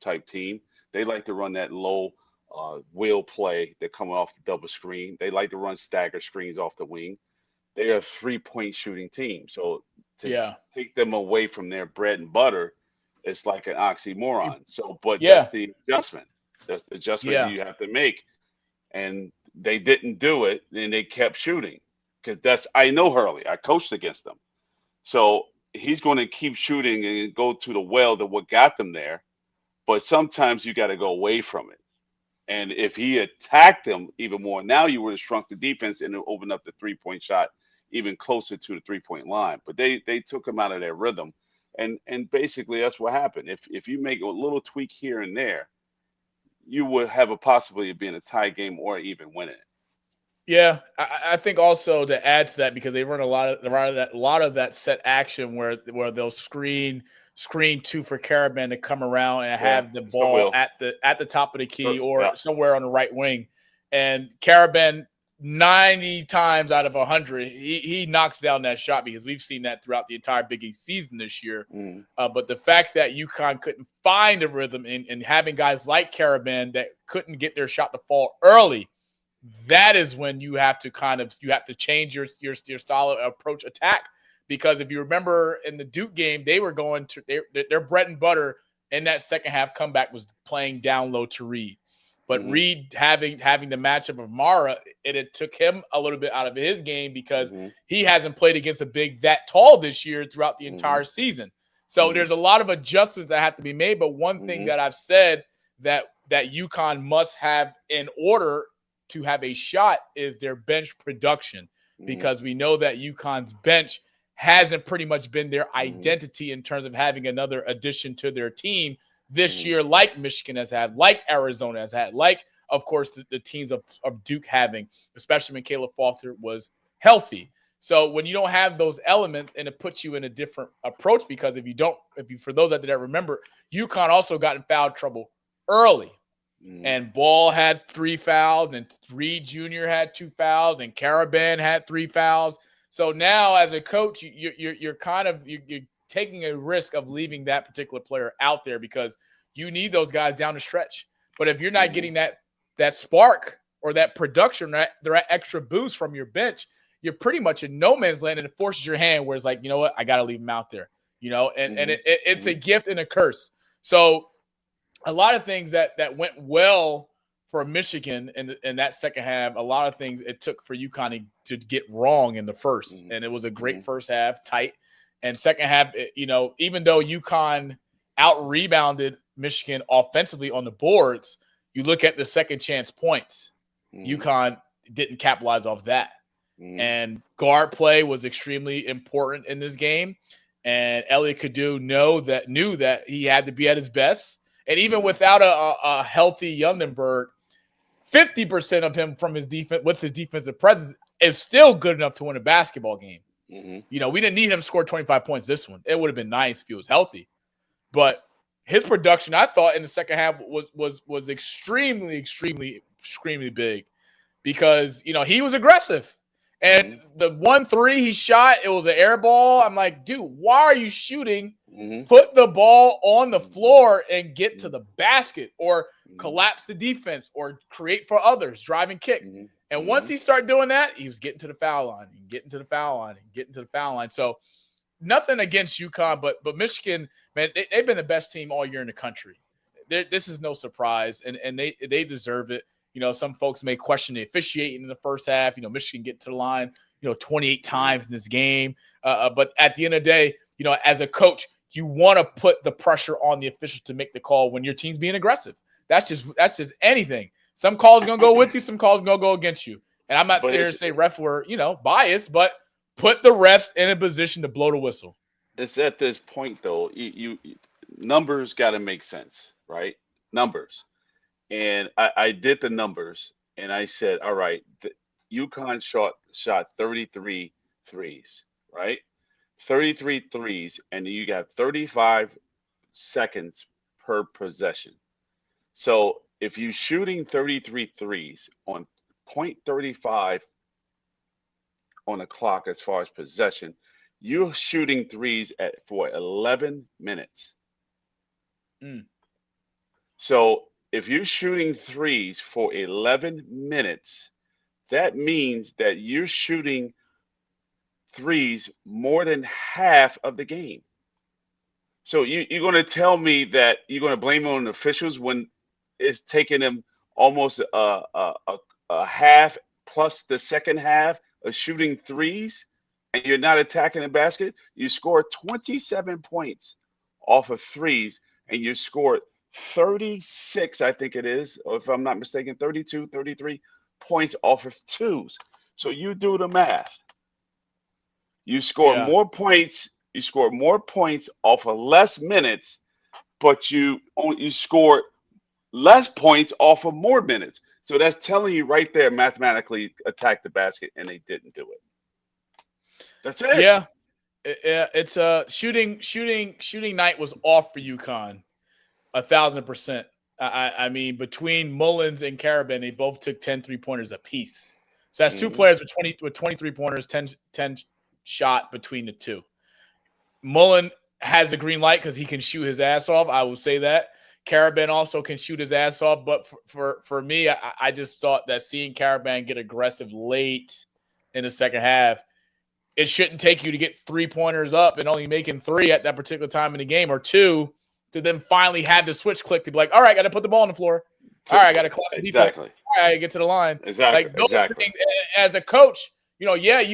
type team. They like to run that low wheel play that come off the double screen. They like to run stagger screens off the wing. They are a 3-point shooting team. So to take them away from their bread and butter, it's like an oxymoron. So, but that's the adjustment. That's the adjustment you have to make. And they didn't do it, and they kept shooting. Because I know Hurley. I coached against them. So he's going to keep shooting and go to the well to what got them there. But sometimes you got to go away from it. And if he attacked them even more, now you would have shrunk the defense and opened up the 3-point shot even closer to the 3-point line. But they took him out of their rhythm. And basically that's what happened. If you make a little tweak here and there, you would have a possibility of being a tie game or even winning it. Yeah, I think also to add to that, because they run a lot of that set action where they'll screen screen two for Caravan to come around and have the ball at the top of the key or somewhere on the right wing. And Caravan, 90 times out of 100, he knocks down that shot because we've seen that throughout the entire Big East season this year. But the fact that UConn couldn't find a rhythm and having guys like Caravan that couldn't get their shot to fall early, that is when you have to change your style of approach attack. Because if you remember in the Duke game, they were going to their bread and butter in that second half comeback was playing down low to Reed. But Reed having the matchup of Mara, it took him a little bit out of his game because he hasn't played against a big that tall this year throughout the entire season. So there's a lot of adjustments that have to be made. But one thing that I've said that UConn must have in order to have a shot is their bench production, because we know that UConn's bench hasn't pretty much been their identity in terms of having another addition to their team this year, like Michigan has had, like Arizona has had, like, of course, the teams of Duke having, especially when Caleb Foster was healthy. So when you don't have those elements, and it puts you in a different approach, because for those that didn't remember, UConn also got in foul trouble early. And Ball had 3 fouls, and Reed Jr. had 2 fouls, and Caravan had 3 fouls. So now, as a coach, you're taking a risk of leaving that particular player out there because you need those guys down the stretch. But if you're not getting that spark or that production, that extra boost from your bench, you're pretty much in no man's land, and it forces your hand where it's like, you know what, I got to leave him out there, and it's a gift and a curse. So a lot of things that went well for Michigan in that second half, a lot of things it took for UConn to get wrong in the first. And it was a great first half, tight. And second half, even though UConn out-rebounded Michigan offensively on the boards, you look at the second chance points, UConn didn't capitalize off that. And guard play was extremely important in this game. And Elliot Cadeau knew that he had to be at his best. And even without a healthy Yundenberg, 50% of him from his defense with his defensive presence is still good enough to win a basketball game. We didn't need him to score 25 points this one. It would have been nice if he was healthy. But his production, I thought, in the second half was extremely, extremely, extremely big because, he was aggressive. And the 1-3 he shot, it was an air ball. I'm like, dude, why are you shooting? Put the ball on the floor and get to the basket, or collapse the defense, or create for others, drive and kick. And once he started doing that, he was getting to the foul line and getting to the foul line and getting to the foul line. So nothing against UConn, but Michigan, man, they've been the best team all year in the country. This is no surprise, and they deserve it. Some folks may question the officiating in the first half. Michigan get to the line, 28 times in this game. But at the end of the day, as a coach, you want to put the pressure on the officials to make the call when your team's being aggressive. That's just anything. Some calls are going to go with you. Some calls are going to go against you. And I'm not here to say refs were, biased, but put the refs in a position to blow the whistle. It's at this point, though, you numbers got to make sense, right? Numbers. And I did the numbers, and I said, all right, UConn shot 33 threes, right? 33 threes, and you got 35 seconds per possession. So if you're shooting 33 threes on 0.35 on the clock as far as possession, you're shooting threes for 11 minutes. So if you're shooting threes for 11 minutes, that means that you're shooting threes more than half of the game. So you're going to tell me that you're going to blame it on the officials when it's taking them almost a half plus the second half of shooting threes, and you're not attacking the basket? You score 27 points off of threes, and you scored 36, I think it is, or if I'm not mistaken, 32, 33 points off of twos. So you do the math. You score more points. You score more points off of less minutes, but you score less points off of more minutes. So that's telling you right there, mathematically attack the basket, and they didn't do it. That's it. Yeah. It's a shooting night was off for UConn 1,000%. I mean, between Mullins and Carabin, they both took 10 3-pointers apiece. So that's two players with 23 pointers, 10 shot between the two. Mullen has the green light because he can shoot his ass off. I will say that. Carabin also can shoot his ass off. But for me, I just thought that seeing Carabin get aggressive late in the second half, it shouldn't take you to get 3-pointers up and only making 3 at that particular time in the game, or 2 to then finally have the switch click to be like, all right, got to put the ball on the floor. All right, got to collapse the defense. All right, get to the line. Exactly. Like those things, as a coach, you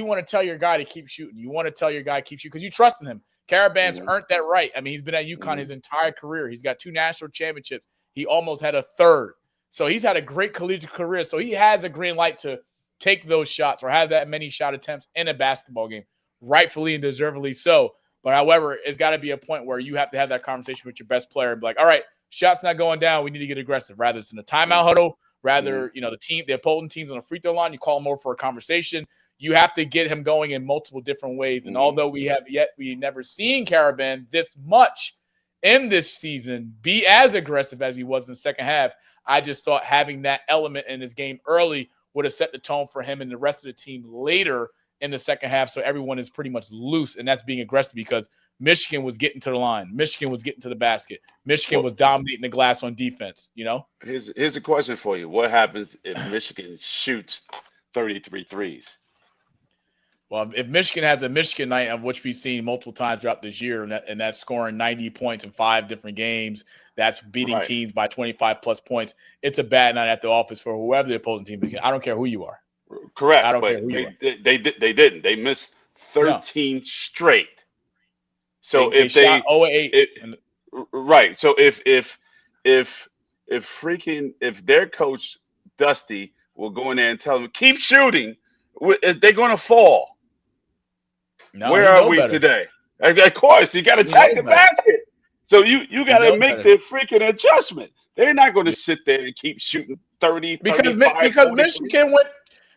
want to tell your guy to keep shooting. You want to tell your guy to keep shooting because you trust in him. Carabin's earned that right. I mean, he's been at UConn his entire career. He's got 2 national championships. He almost had a 3rd. So he's had a great collegiate career. So he has a green light to take those shots or have that many shot attempts in a basketball game, rightfully and deservedly so. But however, it's got to be a point where you have to have that conversation with your best player and be like, all right, shot's not going down. We need to get aggressive. Rather it's in a timeout huddle, rather, the opposing team's on a free throw line, you call them over for a conversation. You have to get him going in multiple different ways. And although we never seen Carabin this much in this season be as aggressive as he was in the second half, I just thought having that element in his game early would have set the tone for him and the rest of the team later in the second half. So everyone is pretty much loose, and that's being aggressive because Michigan was getting to the line. Michigan was getting to the basket. Michigan was dominating the glass on defense, Here's a question for you. What happens if Michigan shoots 33 threes? Well, if Michigan has a Michigan night, of which we've seen multiple times throughout this year, and that's scoring 90 points in 5 different games, that's beating teams by 25-plus points, it's a bad night at the office for whoever the opposing team is. I don't care who you are. Correct. I don't care who you are. They didn't. They missed 13 straight. So they shot 0-8. Right. So if their coach Dusty will go in there and tell them keep shooting, they're going to fall. No, where are we today? Of course, you got to attack the basket. So you got to make the freaking adjustment. They're not going to sit there and keep shooting 30, because 35,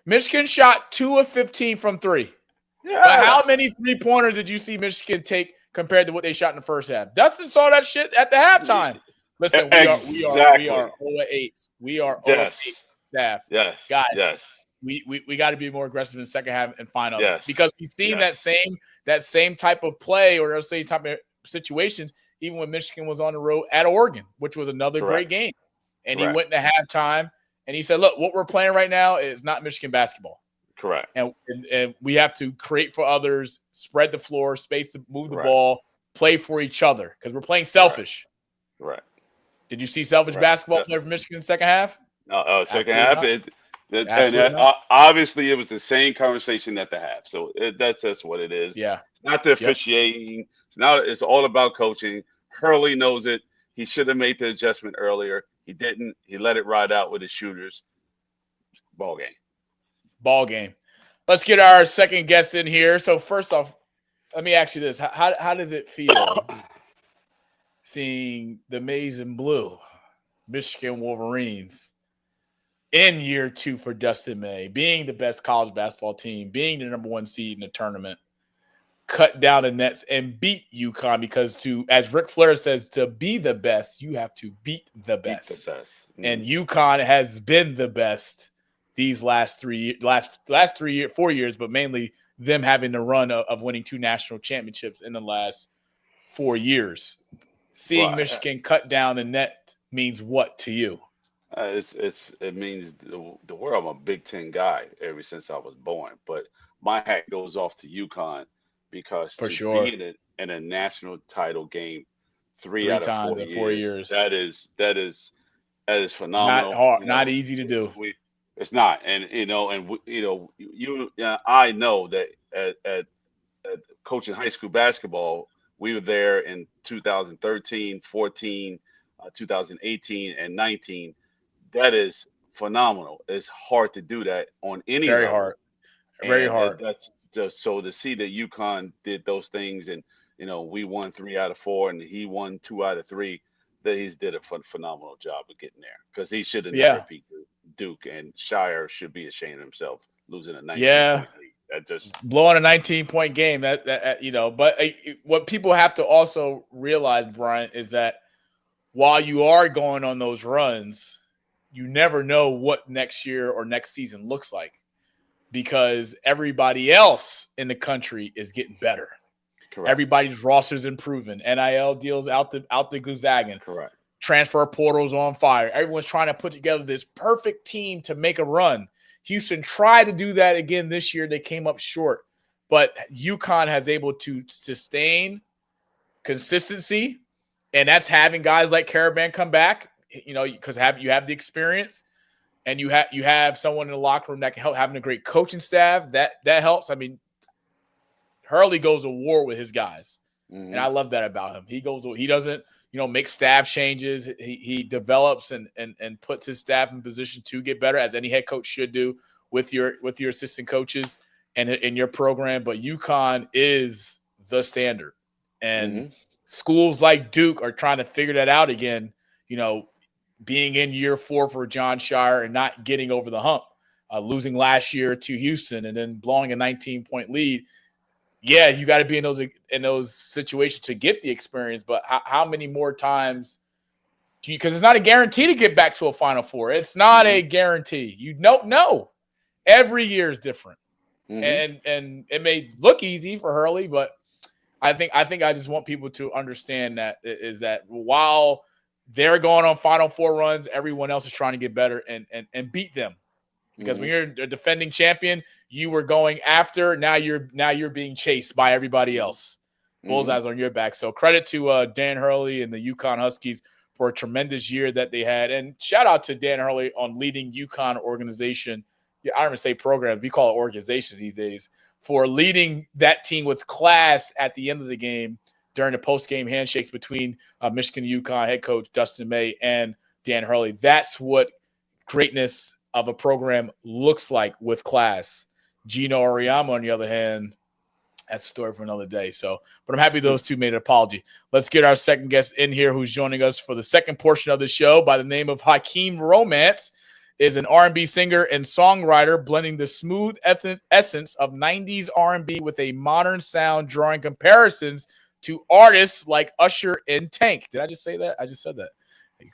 Michigan shot 2 of 15 from 3. Yeah. But how many 3-pointers did you see Michigan take compared to what they shot in the first half? Dustin saw that shit at the halftime. Listen, we are 0-8. We are 0-8 staff. Yes. Guys. Yes. We got to be more aggressive in the second half and find out. Yes. Because we've seen that same type of play or those same type of situations even when Michigan was on the road at Oregon, which was another great game. And he went into halftime and he said, look, what we're playing right now is not Michigan basketball. Correct. And we have to create for others, spread the floor, space to move the ball, play for each other because we're playing selfish. Right. Did you see selfish basketball play for Michigan in the second half? No, second half. Obviously, it was the same conversation at the half. So that's just what it is. Yeah. It's not the officiating. It's all about coaching. Hurley knows it. He should have made the adjustment earlier. He didn't. He let it ride out with his shooters. Ball game. Let's get our second guest in here. So first off, let me ask you this. How does it feel seeing the maize and blue Michigan Wolverines in year 2 for Dustin May, being the best college basketball team, being the number 1 seed in the tournament, cut down the nets and beat UConn? Because as Ric Flair says, to be the best, you have to beat the best. And UConn has been the best these last 4 years, but mainly them having the run of winning 2 national championships in the last 4 years. Seeing Michigan cut down the net means what to you? It means the world. I'm a Big Ten guy ever since I was born, but my hat goes off to UConn because be in a national title game 3 out of 4 years. That is phenomenal. Not hard, not easy to do. It's not, and I know that at coaching high school basketball, we were there in 2013, 14, 2018, and 19. That is phenomenal. It's hard to do that on any level. Very hard. That's just so to see that UConn did those things, and we won 3 out of 4, and he won 2 out of 3. That he's did a phenomenal job of getting there because he should have never beat Duke, and Shire should be ashamed of himself losing a 19 point lead. That just blowing a 19-point game. That you know, but what people have to also realize, Bryant, is that while you are going on those runs, you never know what next year or next season looks like because everybody else in the country is getting better. correct. Everybody's roster's improving. NIL deals out the gazzagging. Correct. Transfer portals on fire. Everyone's trying to put together this perfect team to make a run. Houston tried to do that again this year. They came up short. But UConn has able to sustain consistency, and that's having guys like Caravan come back, you know, because you have the experience, and you have someone in the locker room that can help, having a great coaching staff. That helps. I mean, Hurley goes to war with his guys, and I love that about him. He doesn't, you know, make staff changes. He develops and puts his staff in position to get better, as any head coach should do with your assistant coaches and in your program. But UConn is the standard, and schools like Duke are trying to figure that out again. You know, being in year 4 for John Shire and not getting over the hump, losing last year to Houston and then blowing a 19-point lead. Yeah, you got to be in those situations to get the experience, but how many more times do you? Because it's not a guarantee to get back to a Final Four. It's not a guarantee. You know, every year is different, and it may look easy for Hurley, but I think I just want people to understand that is that while they're going on Final Four runs, everyone else is trying to get better and beat them. Because when you're a defending champion, you were going after. Now you're being chased by everybody else. Bullseyes on your back. So credit to Dan Hurley and the UConn Huskies for a tremendous year that they had. And shout out to Dan Hurley on leading UConn organization. Yeah, I don't even say programs. We call it organizations these days. For leading that team with class at the end of the game during the post-game handshakes between Michigan UConn head coach Dustin May and Dan Hurley. That's what greatness of a program looks like with class. Gino Auriemma, on the other hand, that's a story for another day. So, but I'm happy those two made an apology. Let's get our second guest in here, who's joining us for the second portion of the show by the name of Hakeem Romance. Is an R&B singer and songwriter, blending the smooth essence of 90s R&B with a modern sound, drawing comparisons to artists like Usher and Tank. Did I just say that? I just said that.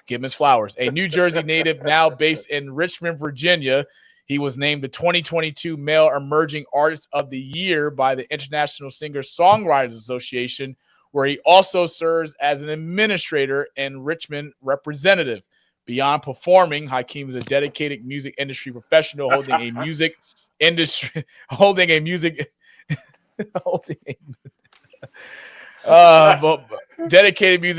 Give him his flowers. A New Jersey native now based in Richmond, Virginia. He was named the 2022 Male Emerging Artist of the Year by the International Singer-Songwriters Association, where he also serves as an administrator and Richmond representative. Beyond performing, Hakeem is a dedicated music industry professional dedicated music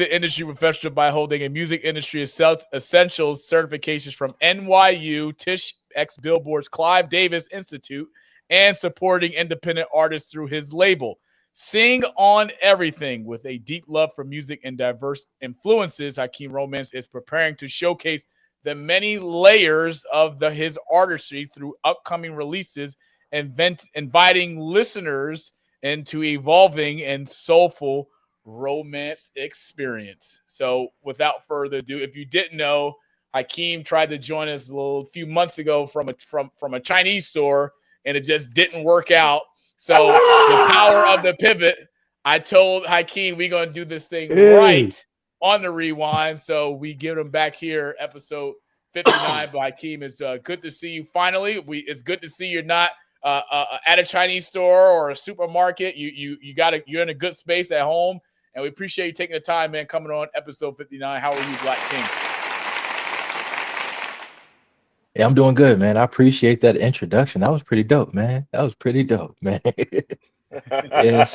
industry professional by holding a music industry essentials certifications from NYU, Tisch X Billboard's Clive Davis Institute, and supporting independent artists through his label. Sing on Everything, with a deep love for music and diverse influences, Hakeem Romance is preparing to showcase the many layers of his artistry through upcoming releases, inviting listeners into evolving and soulful romance experience. So without further ado, if you didn't know, Hakeem tried to join us a few months ago from a Chinese store, and it just didn't work out. So the power of the pivot, I told Hakeem we're going to do this thing right on the rewind. So we get him back here, episode 59. But Hakeem, it's good to see you finally. It's good to see you're not at a Chinese store or a supermarket. You're in a good space at home, and we appreciate you taking the time, man, coming on episode 59. How are you, Black King? Yeah, I'm doing good, man. I appreciate that introduction. That was pretty dope, man. Yes,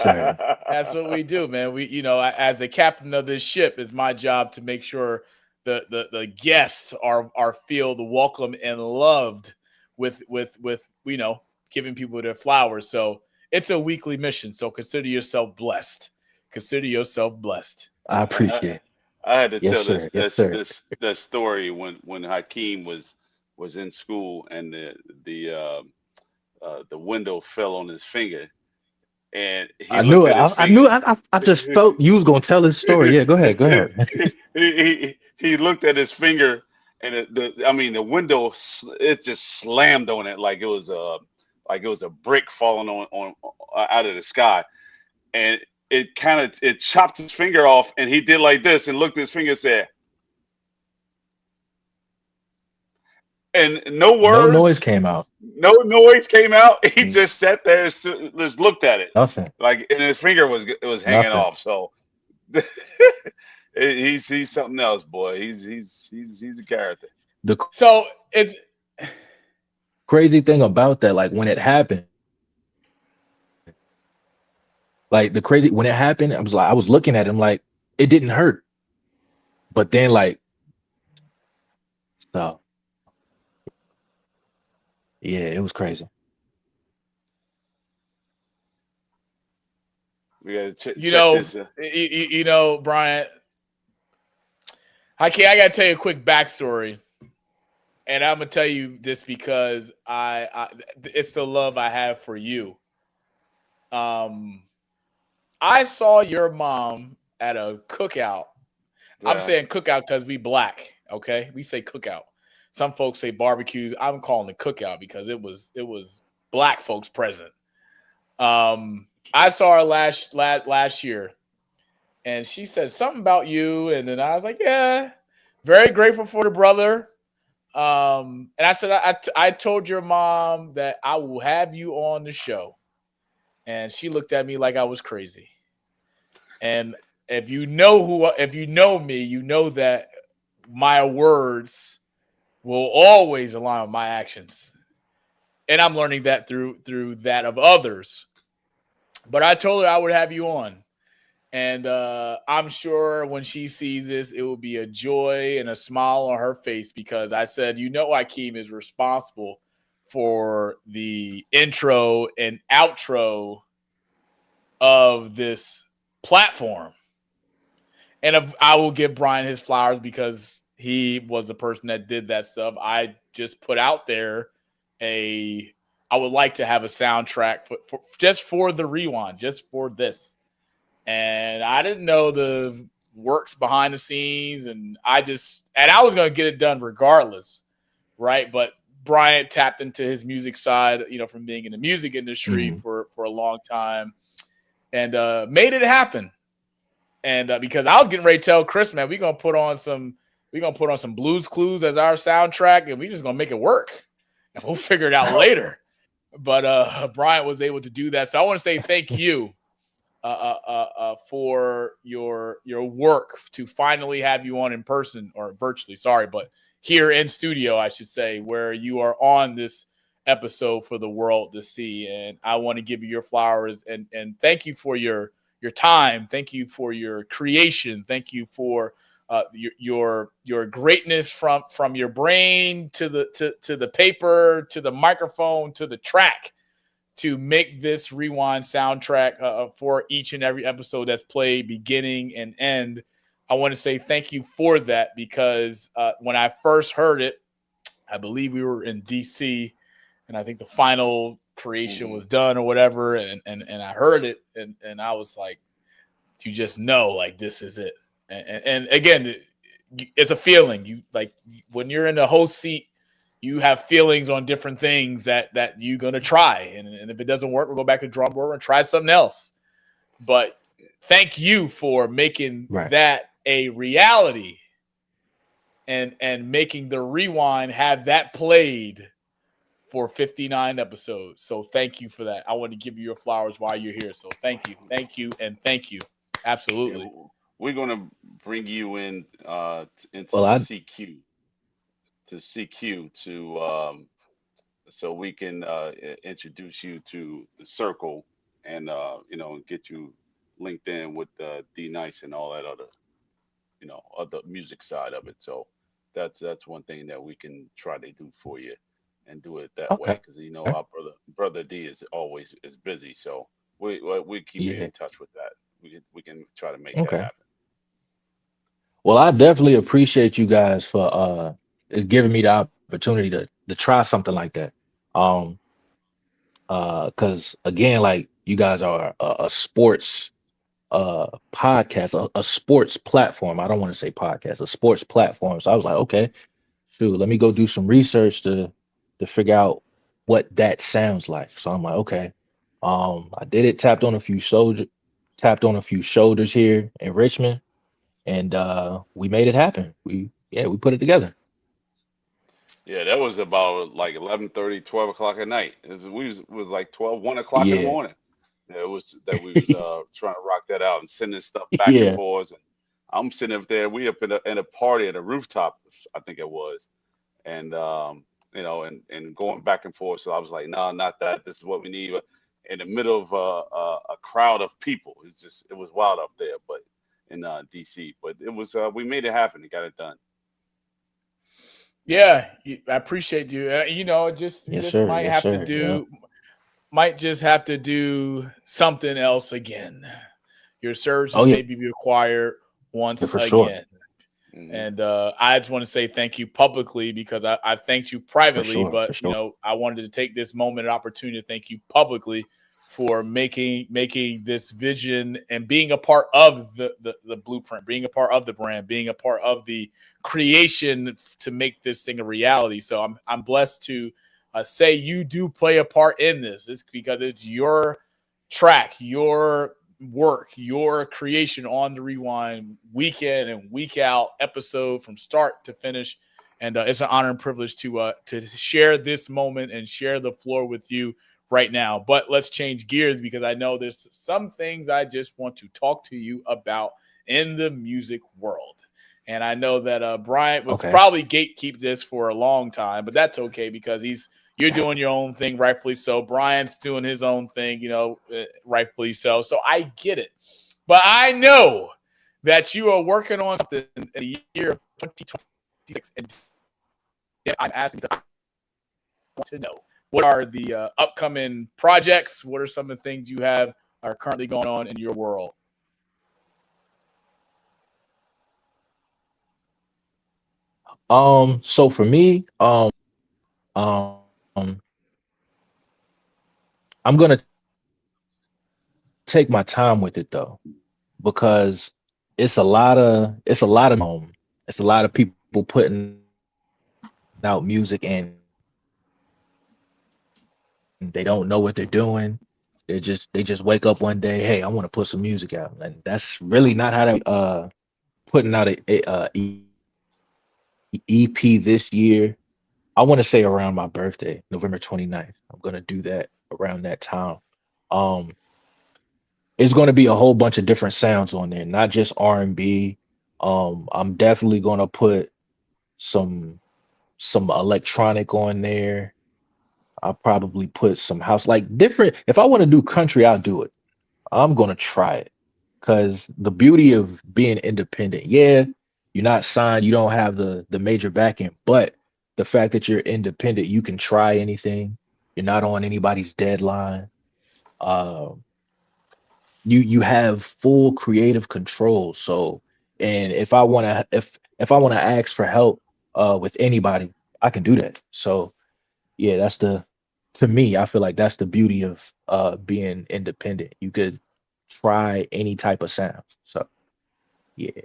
sir. That's what we do, man. We, as the captain of this ship, it's my job to make sure the guests are feel welcome and loved with giving people their flowers. So it's a weekly mission. So consider yourself blessed. I appreciate it. I had to tell this story when Hakeem was in school and the window fell on his finger, and I knew it. I just felt you was gonna tell his story. Yeah, go ahead. he looked at his finger, and the window, it just slammed on it like it was like it was a brick falling on out of the sky, and it chopped his finger off, and he did like this and looked at his finger and said, and no No words, noise came out. no noise came out. He Mm. just sat there and just looked at it, Nothing. like, and his finger was hanging Nothing. off. So he's something else, boy. He's a character. The So it's crazy thing about that, like when it happened, like when it happened, I was looking at him like it didn't hurt, but then like, so yeah, it was crazy. We gotta check you this. know, Bryant. I gotta tell you a quick backstory, and I'm gonna tell you this because I it's the love I have for you. I saw your mom at a cookout. I'm saying cookout because we black, okay? We say cookout. Some folks say barbecues. I'm calling it cookout because it was black folks present. I saw her last year, and she said something about you, and then I was like, yeah, very grateful for the brother. And I said, I told your mom that I will have you on the show, and she looked at me like I was crazy. And if you know me, you know that my words will always align with my actions, and I'm learning that through that of others. But I told her I would have you on, and I'm sure when she sees this, it will be a joy and a smile on her face because I said, Hakeem is responsible for the intro and outro of this platform. And I will give Brian his flowers because he was the person that did that stuff. I just put out there I would like to have a soundtrack just for the rewind, just for this. And I didn't know the works behind the scenes, and I was going to get it done regardless, right? But Bryant tapped into his music side, from being in the music industry for a long time, and made it happen. And because I was getting ready to tell Chris, man, we're gonna put on some Blues Clues as our soundtrack, and we're just gonna make it work, and we'll figure it out later. But Bryant was able to do that, so I want to say thank you for your work to finally have you on in person or virtually. Sorry, but here in studio, I should say, where you are on this episode for the world to see. And I want to give you your flowers and thank you for your time. Thank you for your creation. Thank you for your greatness from your brain to the paper, to the microphone, to the track, to make this rewind soundtrack for each and every episode that's played, beginning and end. I want to say thank you for that because when I first heard it, I believe we were in DC, and I think the final creation was done or whatever, and I heard it, and I was like, you just know, like, this is it. And again, it's a feeling. You like when you're in the host seat, you have feelings on different things that you're gonna try, and if it doesn't work, we'll go back to the drawing board and try something else. But thank you for making that a reality, and making the rewind have that played for 59 episodes. So thank you for that. I want to give you your flowers while you're here. So thank you, and thank you. Absolutely. Yeah, we're gonna bring you into CQ so we can introduce you to the circle and get you linked in with D Nice and all that other music side of it. So that's one thing that we can try to do for you and do it that way because our brother D is always busy. So we keep you in touch with that. We can try to make that happen. Well, I definitely appreciate you guys for it's giving me the opportunity to try something like that. Because again, like, you guys are a sports podcast, a sports platform. I don't want to say podcast, a sports platform. So I was like, okay, shoot, let me go do some research to figure out what that sounds like. So I'm like, okay. I did it, tapped on a few shoulders here in Richmond, and we made it happen. We put it together. Yeah, that was about like 11:30, 12 o'clock at night. It was like 12, 1 o'clock in the Yeah. morning. Yeah, it was that we was trying to rock that out and sending stuff back and Yeah. forth. And I'm sitting up there. We up in a party at a rooftop, I think it was, and and going back and forth. So I was like, no, not that. This is what we need. But in the middle of a crowd of people, it was wild up there. But in DC, but it was we made it happen. We got it done. Yeah, I appreciate you. Yes, sir. Might Yes, have to sir. Yeah. might just have to do something else again. Your services Oh, yeah. may be required once Yeah, for again. sure. Mhm. And I just want to say thank you publicly because I thanked you privately, sure, but for sure. I wanted to take this moment and opportunity to thank you publicly for making this vision and being a part of the blueprint, being a part of the brand, being a part of the creation to make this thing a reality. So I'm blessed to say you do play a part in this. It's because it's your track, your work, your creation on the Rewind week in and week out episode from start to finish. And it's an honor and privilege to share this moment and share the floor with you right now. But let's change gears because I know there's some things I just want to talk to you about in the music world. And I know that Bryant was probably gatekeep this for a long time, but that's okay because you're doing your own thing, rightfully so. Bryant's doing his own thing, rightfully so. So I get it. But I know that you are working on something in the year of 2026. And I'm asking because I want to know. What are the upcoming projects? What are some of the things you are currently going on in your world? So for me, I'm gonna take my time with it though, because it's a lot of people putting out music and they don't know what they're doing. They just wake up one day, hey, I want to put some music out, and that's really not how they putting out a EP this year. I want to say around my birthday, November 29th. I'm gonna do that around that time. Um, it's gonna be a whole bunch of different sounds on there, not just R&B. I'm definitely gonna put some electronic on there. I'll probably put some house, like different. If I want to do country, I'll do it. I'm gonna try it because the beauty of being independent, yeah, you're not signed, you don't have the major backing, but the fact that you're independent, you can try anything. You're not on anybody's deadline. Uh, you have full creative control. So, and if I wanna ask for help with anybody, I can do that. So yeah, to me, I feel like that's the beauty of being independent. You could try any type of sound. So yeah.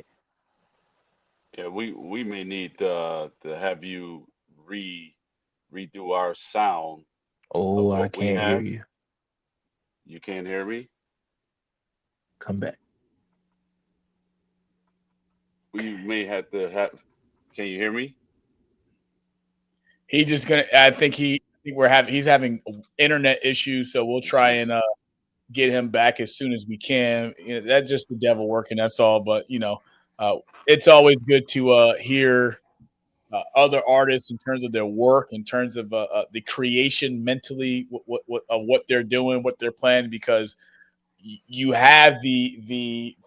Yeah, we may need to have you redo our sound of Oh, I what we can't hear have. you. You can't hear me? Come back. We may have to have. Can you hear me? He's just gonna. He's having internet issues, so we'll try and get him back as soon as we can. That's just the devil working. That's all. But it's always good to hear other artists in terms of their work, in terms of the creation mentally, what they're doing, what they're planning, because you have the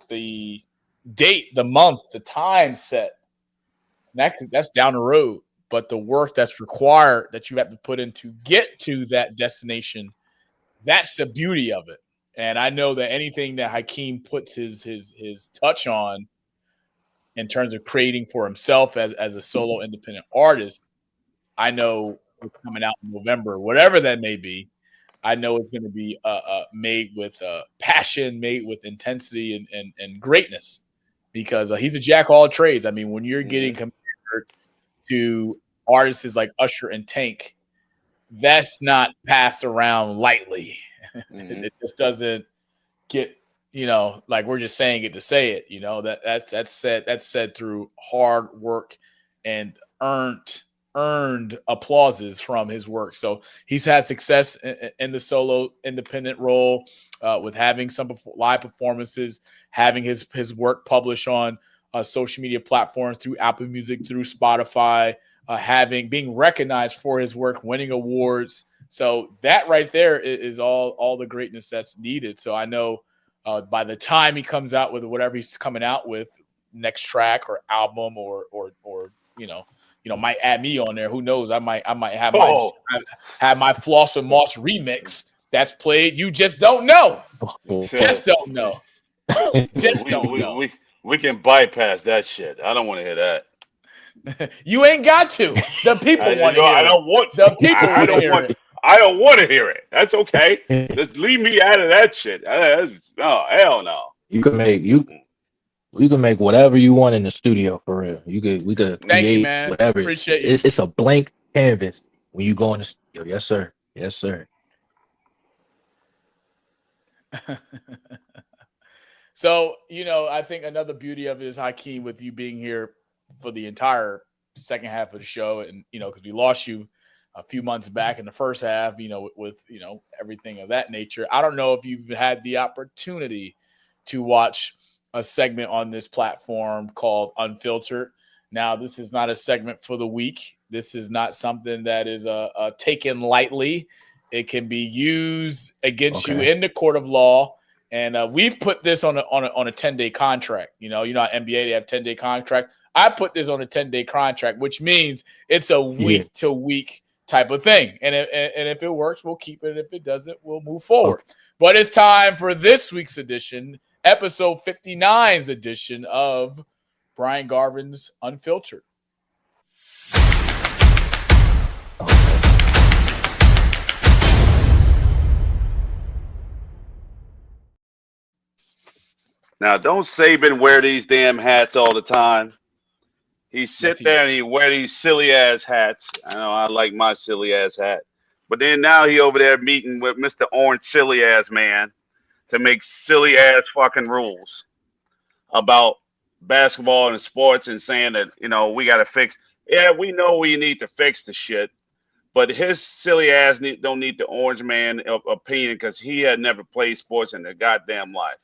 date, the month, the time set. That's down the road, but the work that's required that you have to put in to get to that destination, that's the beauty of it. And I know that anything that Hakeem puts his touch on in terms of creating for himself as a solo independent artist, I know it's coming out in November, whatever that may be. I know it's going to be made with passion, made with intensity and greatness, because he's a jack of all trades. I mean, when you're getting compared to artists like Usher and Tank, that's not passed around lightly. Mhm. It just doesn't get, like we're just saying it to say it. That's said through hard work and earned applauses from his work. So he's had success in the solo independent role with having some live performances, having his work published on social media platforms through Apple Music, through Spotify, being recognized for his work, winning awards. So that right there is all the greatness that's needed. So I know by the time he comes out with whatever he's coming out with, next track or album or might add me on there. Who knows? I might have my Floss and Moss remix that's played. You just don't know. Just don't know. Just don't know. We can bypass that shit. I don't want to hear that. You ain't got to. The people want to hear I it. don't want. The people want to hear it. I don't want to hear it. That's okay. Just leave me out of that shit. Oh, hell no. You can make whatever you want in the studio for real. We could Thank you, create man. whatever. Appreciate you. It's a blank canvas when you go in the studio. Yes, sir. Yes, sir. So, I think another beauty of it is, Hakeem, with you being here for the entire second half of the show, and because we lost you a few months back in the first half, with everything of that nature. I don't know if you've had the opportunity to watch a segment on this platform called Unfiltered. Now, this is not a segment for the week. This is not something that is taken lightly. It can be used against you in the court of law. And we've put this on a 10-day contract. How NBA, they have 10-day contract. I put this on a 10-day contract, which means it's a week to week type of thing. And if it works, we'll keep it. If it doesn't, we'll move forward. Okay. But it's time for this week's edition, episode 59's edition of Brian Garvin's Unfiltered. Now, don't Saban wear these damn hats all the time. He there and he wear these silly ass hats. I know I like my silly ass hat. But then now he over there meeting with Mr. Orange silly ass man to make silly ass fucking rules about basketball and sports and saying that, we got to fix. Yeah, we know we need to fix the shit. But his silly ass don't need the orange man opinion because he had never played sports in their goddamn life.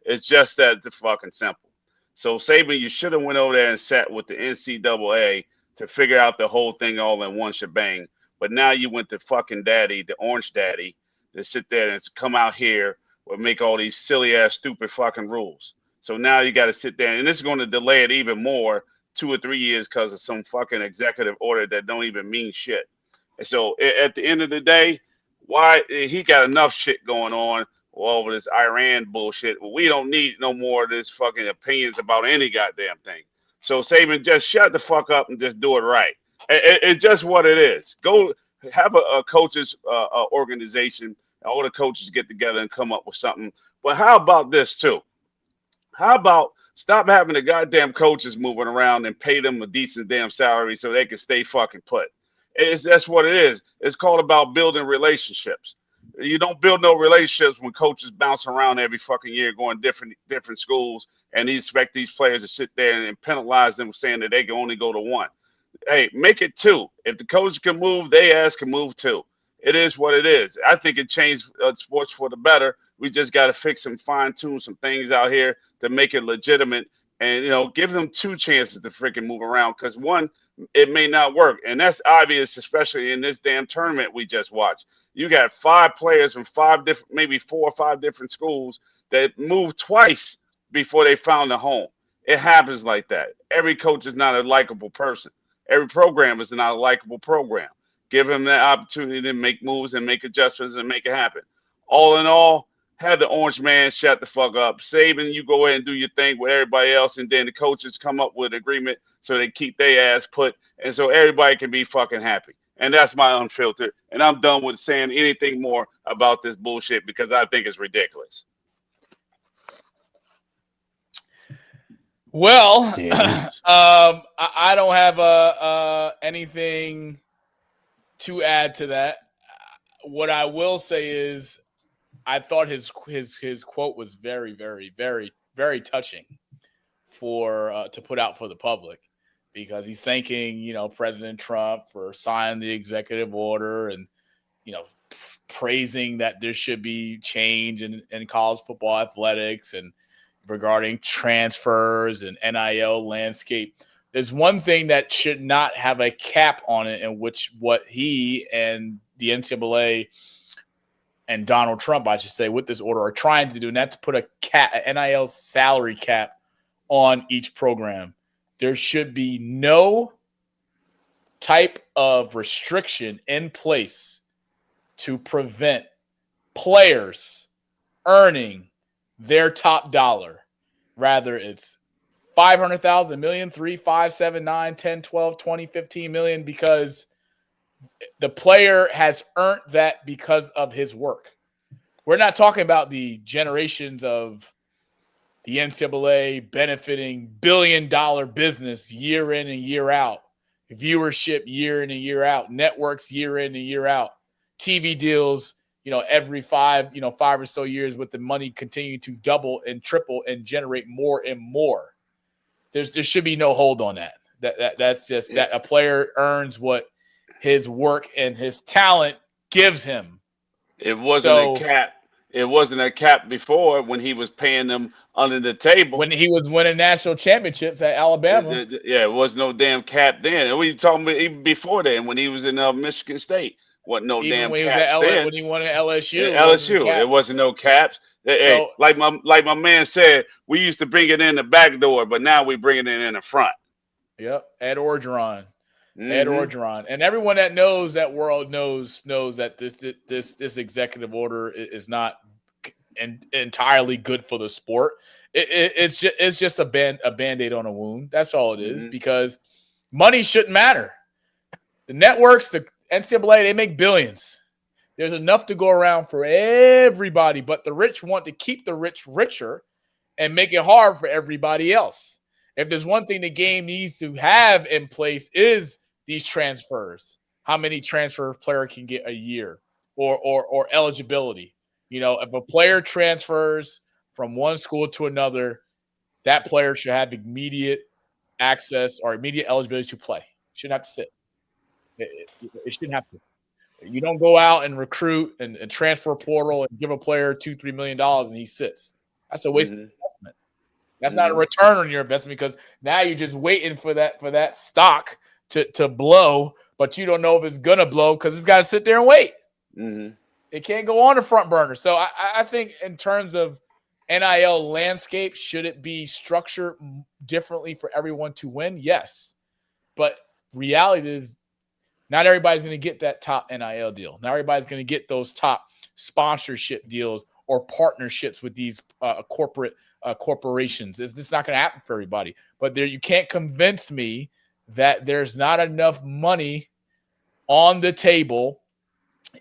It's just that it's fucking simple. So Saban, you should have went over there and sat with the NCAA to figure out the whole thing all in one shebang. But now you went to fucking daddy, the orange daddy, to sit there and come out here and make all these silly ass stupid fucking rules. So now you got to sit there, and this is going to delay it even more, 2 or 3 years, because of some fucking executive order that don't even mean shit. And so at the end of the day, why he got enough shit going on all over this Iran bullshit. We don't need no more of this fucking opinions about any goddamn thing. So Saban, just shut the fuck up and just do it right. It's just what it is. Go have a coaches organization. All the coaches get together and come up with something. But how about this too? How about stop having the goddamn coaches moving around and pay them a decent damn salary so they can stay fucking put? That's what it is. It's called about building relationships. You don't build no relationships when coaches bounce around every fucking year going different schools, and you expect these players to sit there and penalize them saying that they can only go to one. Hey, make it 2. If the coach can move, they ass can move too. It is what it is. I think it changed sports for the better. We just got to fix and fine tune some things out here to make it legitimate, and give them 2 chances to freaking move around, because one, it may not work, and that's obvious, especially in this damn tournament we just watched. You got 5 players from 5 different, maybe 4 or 5 different schools that moved twice before they found a home. It happens like that. Every coach is not a likable person. Every program is not a likable program. Give them that opportunity to make moves and make adjustments and make it happen. All in all, have the orange man shut the fuck up. Saban, you go ahead and do your thing with everybody else, and then the coaches come up with an agreement so they keep their ass put, and so everybody can be fucking happy. And that's my Unfiltered. And I'm done with saying anything more about this bullshit because I think it's ridiculous. Well, I don't have anything to add to that, what I will say is I thought his quote was very, very, very, very touching for to put out for the public, because he's thanking, President Trump for signing the executive order and, praising that there should be change in college football athletics and regarding transfers and NIL landscape. There's one thing that should not have a cap on it, in which what he and the NCAA and Donald Trump, I should say, with this order are trying to do, and that's put a NIL salary cap on each program. There should be no type of restriction in place to prevent players earning their top dollar. Rather, it's 500,000, million, 3, 5, 7, 9, 10, 12, 20, 15 million, because the player has earned that because of his work. We're not talking about the generations of the NCAA benefiting billion-dollar business year in and year out, viewership year in and year out, networks year in and year out, TV deals, every 5 or so years, with the money continuing to double and triple and generate more and more. There should be no hold on that. That's just that a player earns what his work and his talent gives him. It wasn't a cap. It wasn't a cap before, when he was paying them under the table. When he was winning national championships at Alabama. Yeah, it was no damn cap then. And we talking about even before then, when he was in Michigan State. Wasn't no even damn when he caps was at then. when he won at LSU. LSU, it wasn't no caps. Hey, like my man said, we used to bring it in the back door, but now we bring it in the front. Yep, Ed Orgeron. Mm-hmm. Ed Orgeron. And everyone that knows that world knows that this executive order is not entirely good for the sport. It's just a band-aid on a wound. That's all it is, because money shouldn't matter. The networks, the NCAA, they make billions. There's enough to go around for everybody, but the rich want to keep the rich richer and make it hard for everybody else. If there's one thing the game needs to have in place, is these transfers. How many transfer player can get a year, or eligibility? If a player transfers from one school to another, that player should have immediate access or immediate eligibility to play. Shouldn't have to sit. It shouldn't have to. You don't go out and recruit and transfer portal and give a player $2-3 million and he sits. That's a waste of investment. That's not a return on your investment, because now you're just waiting for that stock to blow, but you don't know if it's gonna blow because it's got to sit there and wait. It can't go on the front burner. So I think in terms of NIL landscape, should it be structured differently for everyone to win? Yes, but reality is, not everybody's going to get that top NIL deal. Not everybody's going to get those top sponsorship deals or partnerships with these corporations. It's just not going to happen for everybody. But you can't convince me that there's not enough money on the table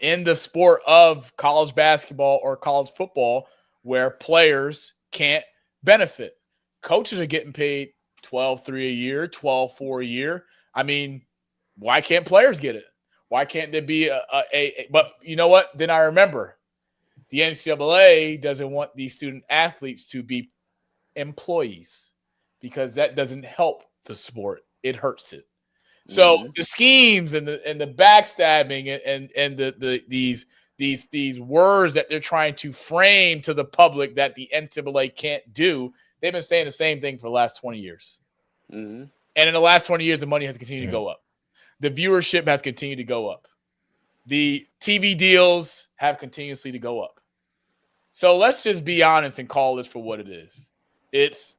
in the sport of college basketball or college football where players can't benefit. Coaches are getting paid $12,300 a year, $12,400 a year. I mean, why can't players get it? Why can't there be but you know what? Then I remember the NCAA doesn't want these student athletes to be employees, because that doesn't help the sport. It hurts it. So the schemes and the backstabbing and these words that they're trying to frame to the public that the NCAA can't do, they've been saying the same thing for the last 20 years. And in the last 20 years, the money has continued to go up. The viewership has continued to go up. The TV deals have continuously to go up. So let's just be honest and call this for what it is. It's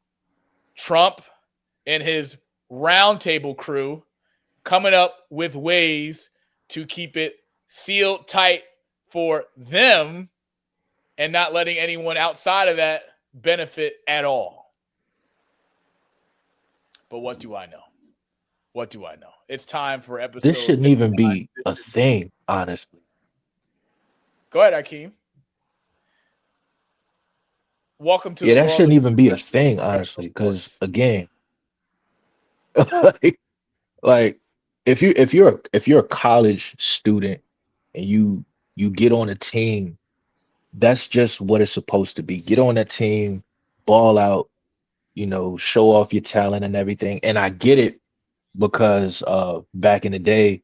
Trump and his roundtable crew coming up with ways to keep it sealed tight for them and not letting anyone outside of that benefit at all. But what do I know? What do I know? It's time for episode. This shouldn't even be a thing, honestly. Go ahead, Hakeem. Welcome to that shouldn't even be a thing, honestly, because again, like if you're a college student and you get on a team, that's just what it's supposed to be. Get on that team, ball out, show off your talent and everything. And I get it because back in the day,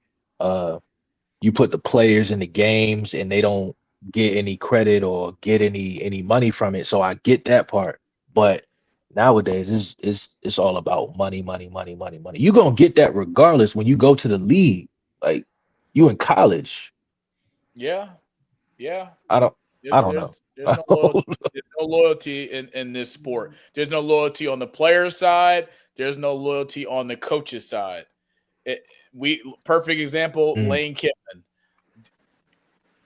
you put the players in the games and they don't get any credit or get any money from it. So I get that part. But nowadays it's all about money, money, money, money, money. You're gonna get that regardless when you go to the league. Like you in college. Yeah. I don't know. There's no loyalty in this sport. There's no loyalty on the player side. There's no loyalty on the coach's side. Perfect example, Lane Kiffin.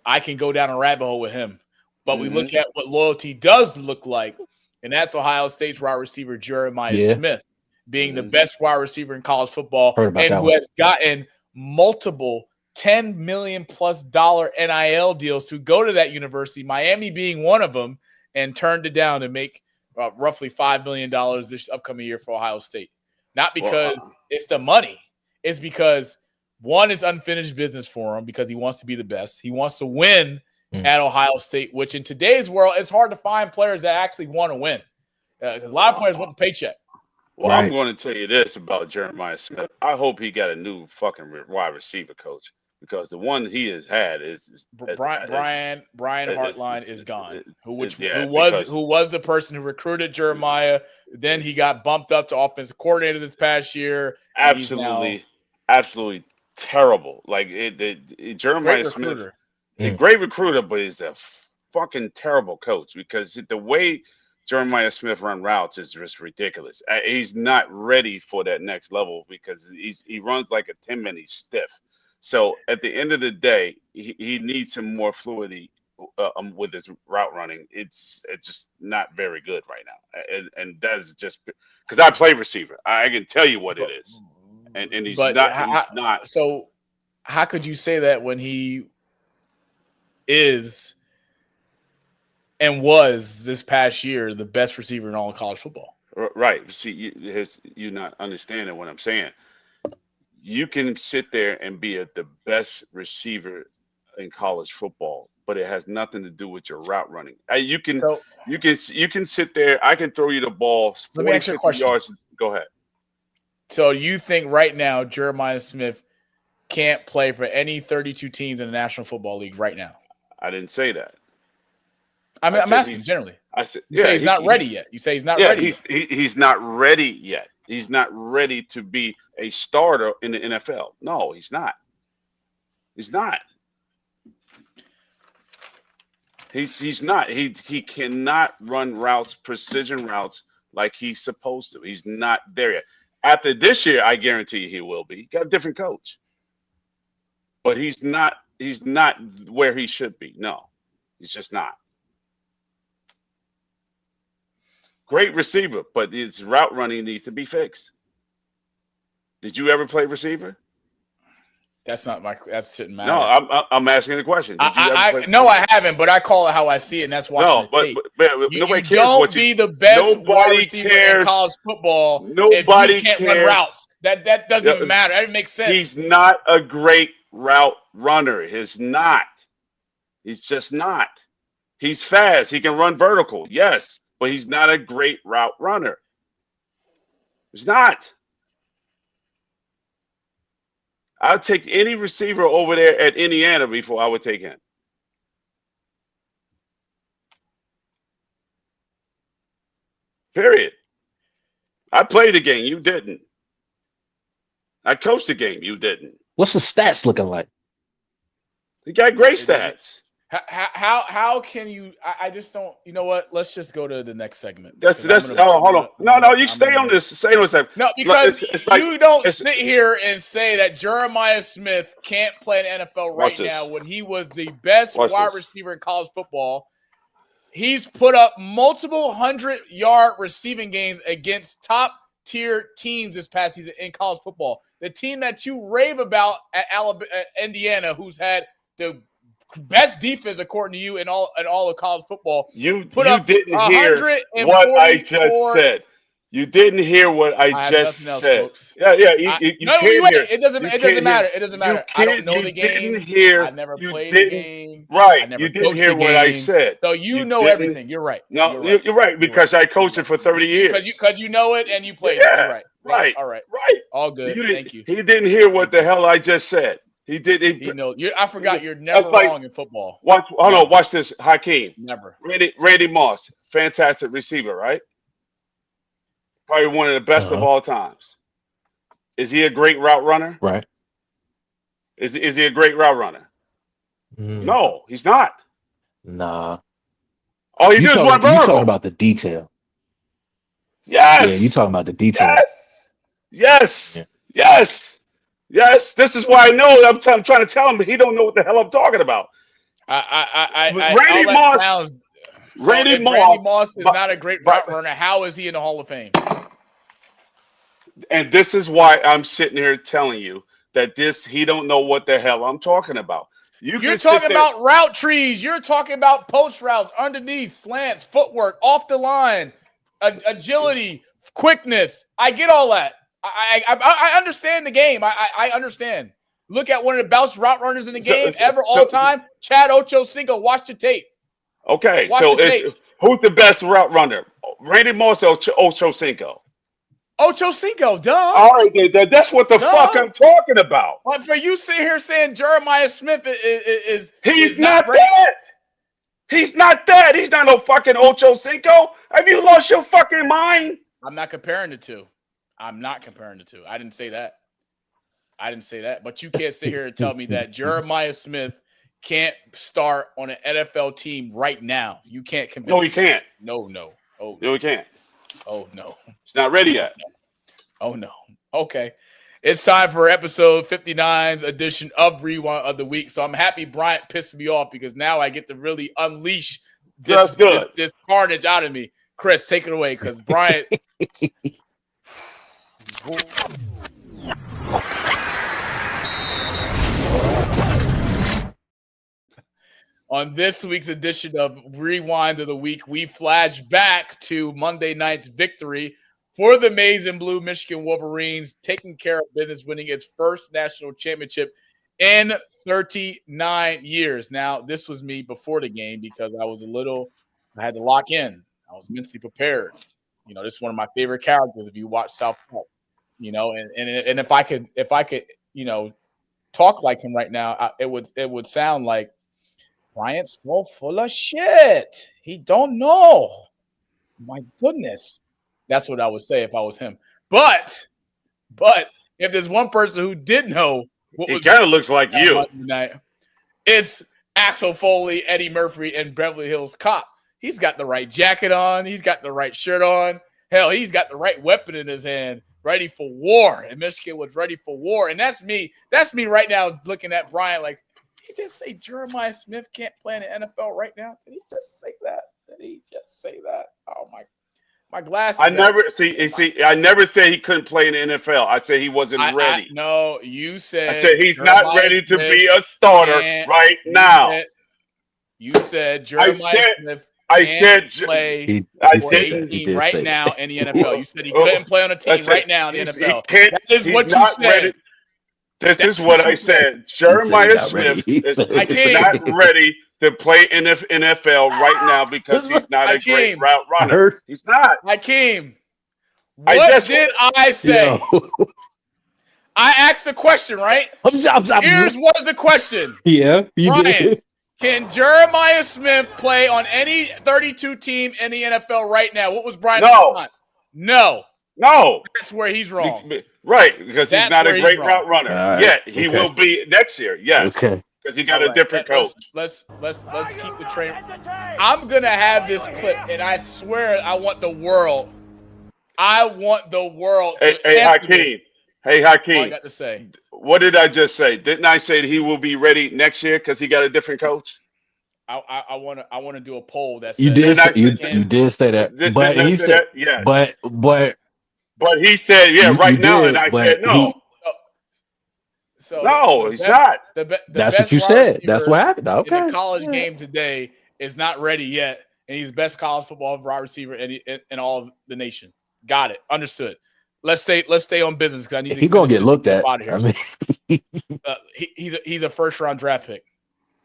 I can go down a rabbit hole with him, but we look at what loyalty does look like, and that's Ohio State's wide receiver Jeremiah Smith being the best wide receiver in college football, and who has gotten multiple $10 million+ NIL deals to go to that university, Miami being one of them, and turned it down to make roughly $5 million this upcoming year for Ohio State. Not because it's the money. It's because one is unfinished business for him because he wants to be the best. He wants to win at Ohio State, which in today's world, it's hard to find players that actually want to win. Because a lot of players want the paycheck. Well, I'm going to tell you this about Jeremiah Smith. I hope he got a new fucking wide receiver coach because the one he has had is Brian Hartline is gone. Who was the person who recruited Jeremiah? Then he got bumped up to offensive coordinator this past year. Absolutely terrible. Like Jeremiah Smith, a great recruiter, but he's a fucking terrible coach because the way Jeremiah Smith run routes is just ridiculous. He's not ready for that next level because he runs like a 10-minute. He's stiff. So at the end of the day, he needs some more fluidity with his route running. It's just not very good right now, and that's just because I play receiver. I can tell you what it is, and he's not. So how could you say that when he is and was this past year the best receiver in all of college football? Right. See, you're not understanding what I'm saying. You can sit there and be the best receiver in college football, but it has nothing to do with your route running. You can sit there. I can throw you the ball 40, 50 yards. Go ahead. So you think right now Jeremiah Smith can't play for any 32 teams in the National Football League right now? I didn't say that. I'm asking generally. I said you say he's not ready yet. You say he's not ready. He's not ready yet. He's not ready to be a starter in the NFL. No, he's not. He's not. He's not. He cannot run routes, precision routes like he's supposed to. He's not there yet. After this year, I guarantee you he will be. He got a different coach. But he's not where he should be. No. He's just not. Great receiver, but his route running needs to be fixed. Did you ever play receiver? That shouldn't matter. No, I'm asking the question. I haven't, but I call it how I see it, and that's watching the tape. Nobody cares. Don't be the best wide receiver in college football if you can't run routes. That doesn't matter. That makes sense. He's not a great route runner. He's not. He's just not. He's fast. He can run vertical, yes, but he's not a great route runner. He's not. I'll take any receiver over there at Indiana before I would take him. Period. I played the game. You didn't. I coached the game. You didn't. What's the stats looking like? He got great stats. How can you? I just don't. You know what? Let's just go to the next segment. Hold on. No, you stay on this. Stay on this. No, because you don't sit here and say that Jeremiah Smith can't play in the NFL right now when he was the best wide receiver in college football. He's put up multiple 100-yard receiving games against top-tier teams this past season in college football. The team that you rave about at Indiana, who's had the best defense according to you in all of college football. You didn't hear what I just said. You didn't hear what I have just nothing else, said. folks. Yeah. You No, can't wait. hear. It doesn't matter. It doesn't matter. I don't know the You game. didn't hear. I never You played the didn't. game. Right. I never You didn't coached hear the what I game. said. So you know didn't. everything. You're right. No, you're right because I coached it for 30 years. Because you know it and you played it. You're right. Right. All right. Right. All good. Thank you. He didn't hear what the hell I just said. He did. He knows. I forgot you're never like- wrong in football. Hold on. Watch this. Hakeem. Never. Randy Moss, fantastic receiver, right? Probably one of the best of all times. Is he a great route runner? Right. Is he a great route runner? No, he's not. Nah. All he does is run You vertical. talking about the detail. Yes. Yeah, you talking about the detail. Yes. Yeah. Yes. This is why I know. I'm trying to tell him, but he don't know what the hell I'm talking about. Randy Moss is not a great route runner. How is he in the Hall of Fame? And this is why I'm sitting here telling you that he don't know what the hell I'm talking about. You're talking about route trees. You're talking about post routes, underneath, slants, footwork, off the line, agility, quickness. I get all that. I understand the game. I understand. Look at one of the best route runners in the game all time, Chad Ochocinco. Watch the tape. Okay, who's the best route runner? Randy Moss or Ochocinco? Ochocinco, duh. All right, that's what the fuck I'm talking about. But for you sitting here saying Jeremiah Smith he's not that. He's not that. He's not no fucking Ochocinco. Have you lost your fucking mind? I'm not comparing the two. I didn't say that. But you can't sit here and tell me that Jeremiah Smith can't start on an NFL team right now. You can't convince me. No, he can't. No. Oh, no, he can't. Oh, no. He's not ready yet. Oh, no. Okay. It's time for episode 59's edition of Rewind of the Week. So I'm happy Bryant pissed me off because now I get to really unleash this carnage out of me. Chris, take it away because Bryant. On this week's edition of Rewind of the Week, we flash back to Monday night's victory for the Maize and Blue Michigan Wolverines, taking care of business, winning its first national championship in 39 years. Now, this was me before the game because I had to lock in. I was mentally prepared. This is one of my favorite characters if you watch South Park. And if I could, talk like him right now, it would sound like Bryant's so full of shit. He don't know. My goodness. That's what I would say if I was him. But if there's one person who did know he kind of looks like you. Night, it's Axel Foley, Eddie Murphy, and Beverly Hills Cop. He's got the right jacket on. He's got the right shirt on. Hell, he's got the right weapon in his hand, ready for war. And Michigan was ready for war. And that's me. That's me right now looking at Bryant like, did he just say Jeremiah Smith can't play in the NFL right now? Did he just say that? Oh, my glasses. I never said he couldn't play in the NFL. I said he wasn't ready. No, you said. I said he's not ready to be a starter right now. You said Jeremiah Smith can't play for a team right now in the NFL. You said he couldn't play on a team right now in the NFL. That is what you said. This is what I said. Jeremiah Smith is not ready to play in the NFL right now because he's not a great route runner. He's not. Hakeem, what did I say? I asked the question, right? Here's what the question. Yeah, you did. Can Jeremiah Smith play on any 32 team in the NFL right now? What was Bryant's response? No. That's where he's wrong. Right, because he's not a great route runner. Right, he will be next year. Yes. Okay. Because he got a different coach. Let's keep the train. I'm gonna have this clip, and I swear I want the world. Hey, Hakeem. Hey, Hakeem. All I got to say. What did I just say? Didn't I say that he will be ready next year because he got a different coach? I want to do a poll that says you did say that, but he said yes. But he said right now, and I said no. No, he's not. That's what you said. That's what happened. Okay. In the college game today is not ready yet, and he's the best college football wide receiver in all of the nation. Got it. Understood. Let's stay on business because I need to. He gonna get looked at. Out of here. I mean, He's a first round draft pick,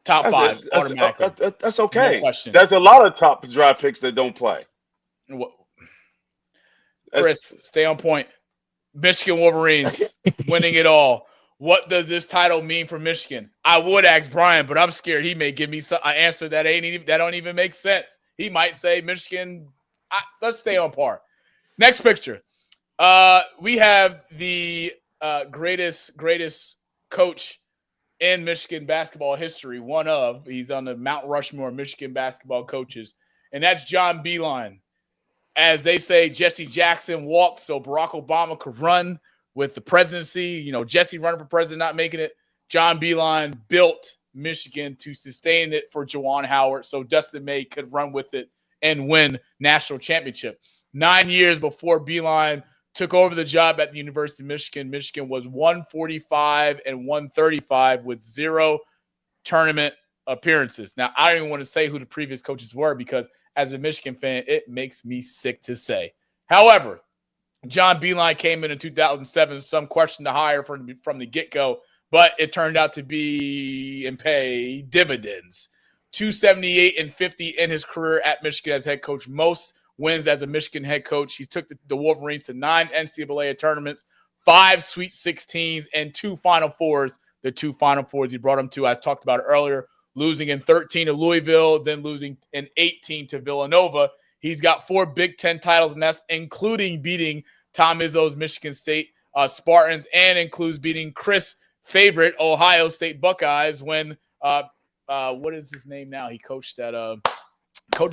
top 5 automatically. That's okay. No question. There's a lot of top draft picks that don't play. Chris, stay on point. Michigan Wolverines winning it all. What does this title mean for Michigan? I would ask Bryant, but I'm scared he may give me an answer that don't even make sense. He might say Michigan. Let's stay on par. Next picture. We have the greatest coach in Michigan basketball history. He's on the Mount Rushmore of Michigan basketball coaches, and that's John Beilein. As they say, Jesse Jackson walked so Barack Obama could run with the presidency. Jesse running for president, not making it. John Beilein built Michigan to sustain it for Juwan Howard so Dustin May could run with it and win national championship. 9 years before Beilein took over the job at the University of Michigan, Michigan was 145 and 135 with 0 tournament appearances. Now, I don't even want to say who the previous coaches were because as a Michigan fan, it makes me sick to say. However, John Beilein came in 2007, some question to hire from the get-go, but it turned out to be and pay dividends. 278 and 50 in his career at Michigan as head coach. Most wins as a Michigan head coach. He took the Wolverines to 9 NCAA tournaments, 5 Sweet 16s, and 2 Final Fours. The 2 Final Fours he brought them to, I talked about it earlier, losing in 13 to Louisville, then losing in 18 to Villanova. He's got 4 Big Ten titles, and that's including beating Tom Izzo's Michigan State Spartans and includes beating Chris' favorite Ohio State Buckeyes when what is his name now? He coaches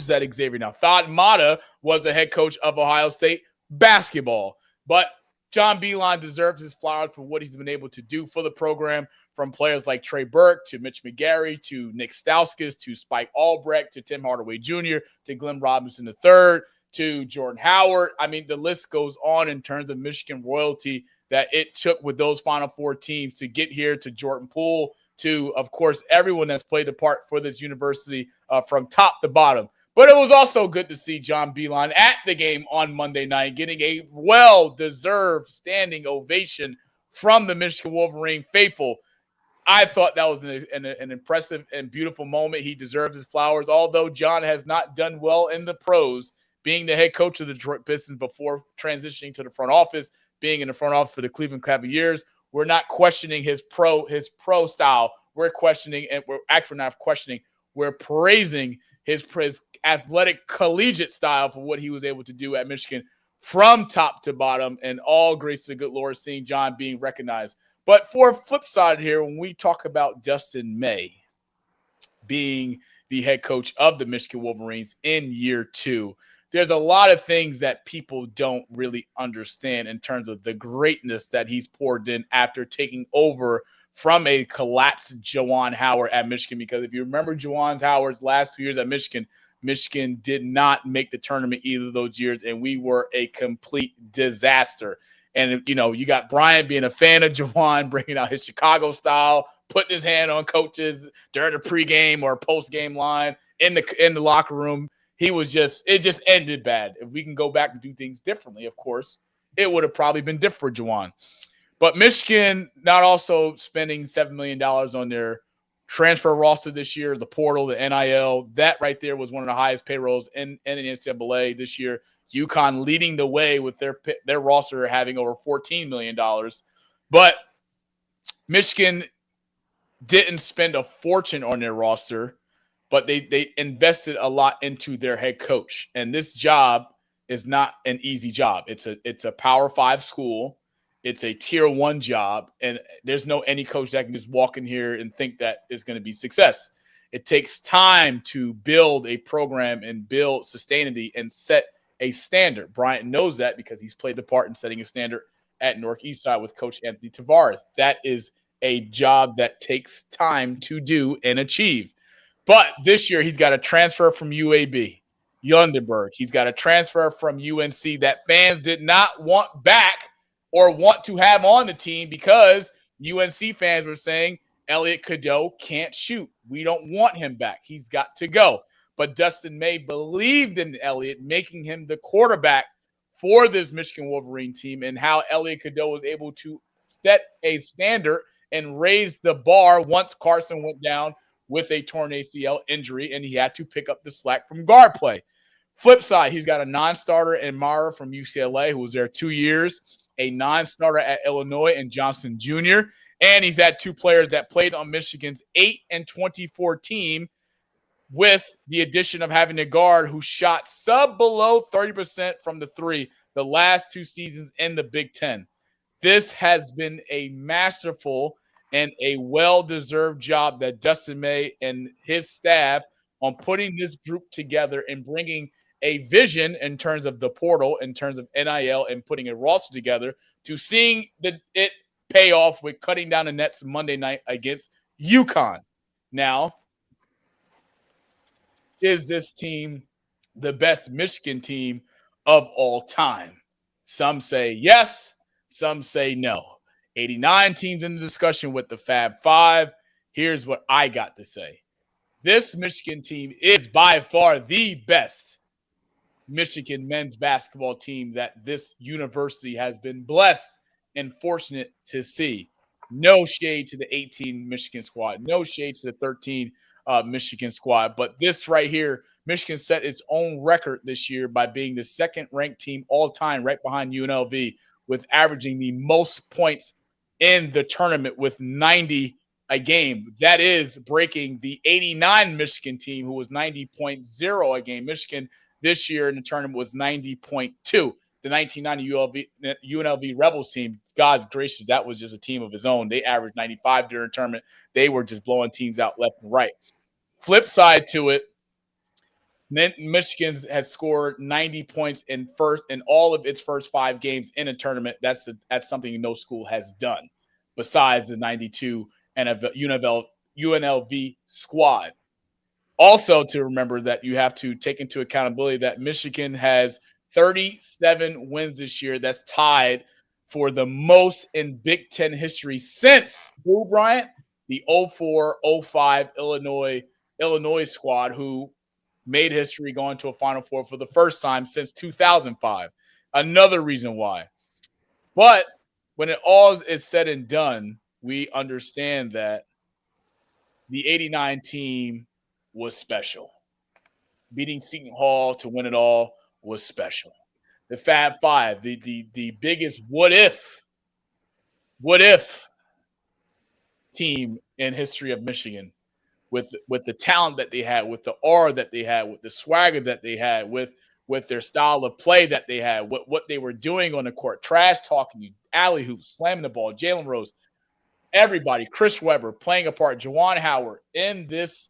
at Xavier now. Thad Matta was the head coach of Ohio State basketball. But John Beilein deserves his flowers for what he's been able to do for the program, from players like Trey Burke to Mitch McGarry to Nick Stauskas to Spike Albrecht to Tim Hardaway Jr. to Glenn Robinson III to Jordan Howard. I mean, the list goes on in terms of Michigan royalty that it took with those Final Four teams to get here, to Jordan Poole, to, of course, everyone that's played a part for this university from top to bottom. But it was also good to see John Beilein at the game on Monday night getting a well-deserved standing ovation from the Michigan Wolverine faithful. I thought that was an impressive and beautiful moment. He deserves his flowers, although John has not done well in the pros, being the head coach of the Detroit Pistons before transitioning to the front office, being in the front office for the Cleveland Cavaliers. We're not questioning his pro style. We're questioning, and we're actually not questioning. We're praising his athletic collegiate style for what he was able to do at Michigan from top to bottom, and all grace to the good Lord seeing John being recognized. But for a flip side here, when we talk about Dustin May being the head coach of the Michigan Wolverines in year 2, there's a lot of things that people don't really understand in terms of the greatness that he's poured in after taking over from a collapsed Juwan Howard at Michigan. Because if you remember Juwan Howard's last 2 years at Michigan, Michigan did not make the tournament either of those years, and we were a complete disaster. And, you got Bryant being a fan of Juwan, bringing out his Chicago style, putting his hand on coaches during the pregame or postgame line in the locker room. It just ended bad. If we can go back and do things differently, of course, it would have probably been different for Juwan. But Michigan not also spending $7 million on their transfer roster this year, the portal, the NIL. That right there was one of the highest payrolls in the NCAA this year. UConn leading the way with their roster having over $14 million. But Michigan didn't spend a fortune on their roster, but they invested a lot into their head coach. And this job is not an easy job. It's a Power 5 school. It's a Tier 1 job. And there's no any coach that can just walk in here and think that there's going to be success. It takes time to build a program and build sustainability and set a standard. Bryant knows that because he's played the part in setting a standard at Northeast Side with Coach Anthony Tavares. That is a job that takes time to do and achieve. But this year, he's got a transfer from UAB, Lundenberg. He's got a transfer from UNC that fans did not want back or want to have on the team because UNC fans were saying, Elliot Cadeau can't shoot. We don't want him back. He's got to go. But Dustin May believed in Elliot, making him the quarterback for this Michigan Wolverine team and how Elliot Cadeau was able to set a standard and raise the bar once Carson went down with a torn ACL injury and he had to pick up the slack from guard play. Flip side, he's got a non-starter in Mara from UCLA who was there 2 years, a non-starter at Illinois in Johnson Jr., and he's had two players that played on Michigan's 8 and 24 team with the addition of having a guard who shot sub below 30% from the three the last 2 seasons in the Big Ten. This has been a masterful and a well-deserved job that Dustin May and his staff on putting this group together and bringing a vision in terms of the portal, in terms of NIL, and putting a roster together to seeing it pay off with cutting down the nets Monday night against UConn. Now, is this team the best Michigan team of all time? Some say yes, some say no. 89 teams in the discussion with the Fab Five. Here's what I got to say. This Michigan team is by far the best Michigan men's basketball team that this university has been blessed and fortunate to see. No shade to the 18 Michigan squad. No shade to the 13 Michigan squad. But this right here, Michigan set its own record this year by being the second-ranked team all time right behind UNLV with averaging the most points in the tournament with 90 a game. That is breaking the 89 Michigan team who was 90.0 a game. Michigan this year in the tournament was 90.2. The 1990 UNLV Rebels team, God's gracious, that was just a team of his own. They averaged 95 during the tournament. They were just blowing teams out left and right. Flip side to it, Michigan has scored 90 points in all of its first 5 games in a tournament. That's something no school has done besides the 92 and UNLV squad. Also to remember that you have to take into accountability that Michigan has 37 wins this year. That's tied for the most in Big Ten history since Bryant, the 04-05 Illinois squad who made history going to a Final Four for the first time since 2005. Another reason why. But when it all is said and done, we understand that the 89 team was special. Beating Seton Hall to win it all was special. The Fab Five, the biggest what if team in history of Michigan, with the talent that they had, with the aura that they had, with the swagger that they had, with their style of play that they had, what they were doing on the court, trash talking you, alley hoops, slamming the ball, Jalen Rose, everybody, Chris Webber playing a part, Juwan Howard in this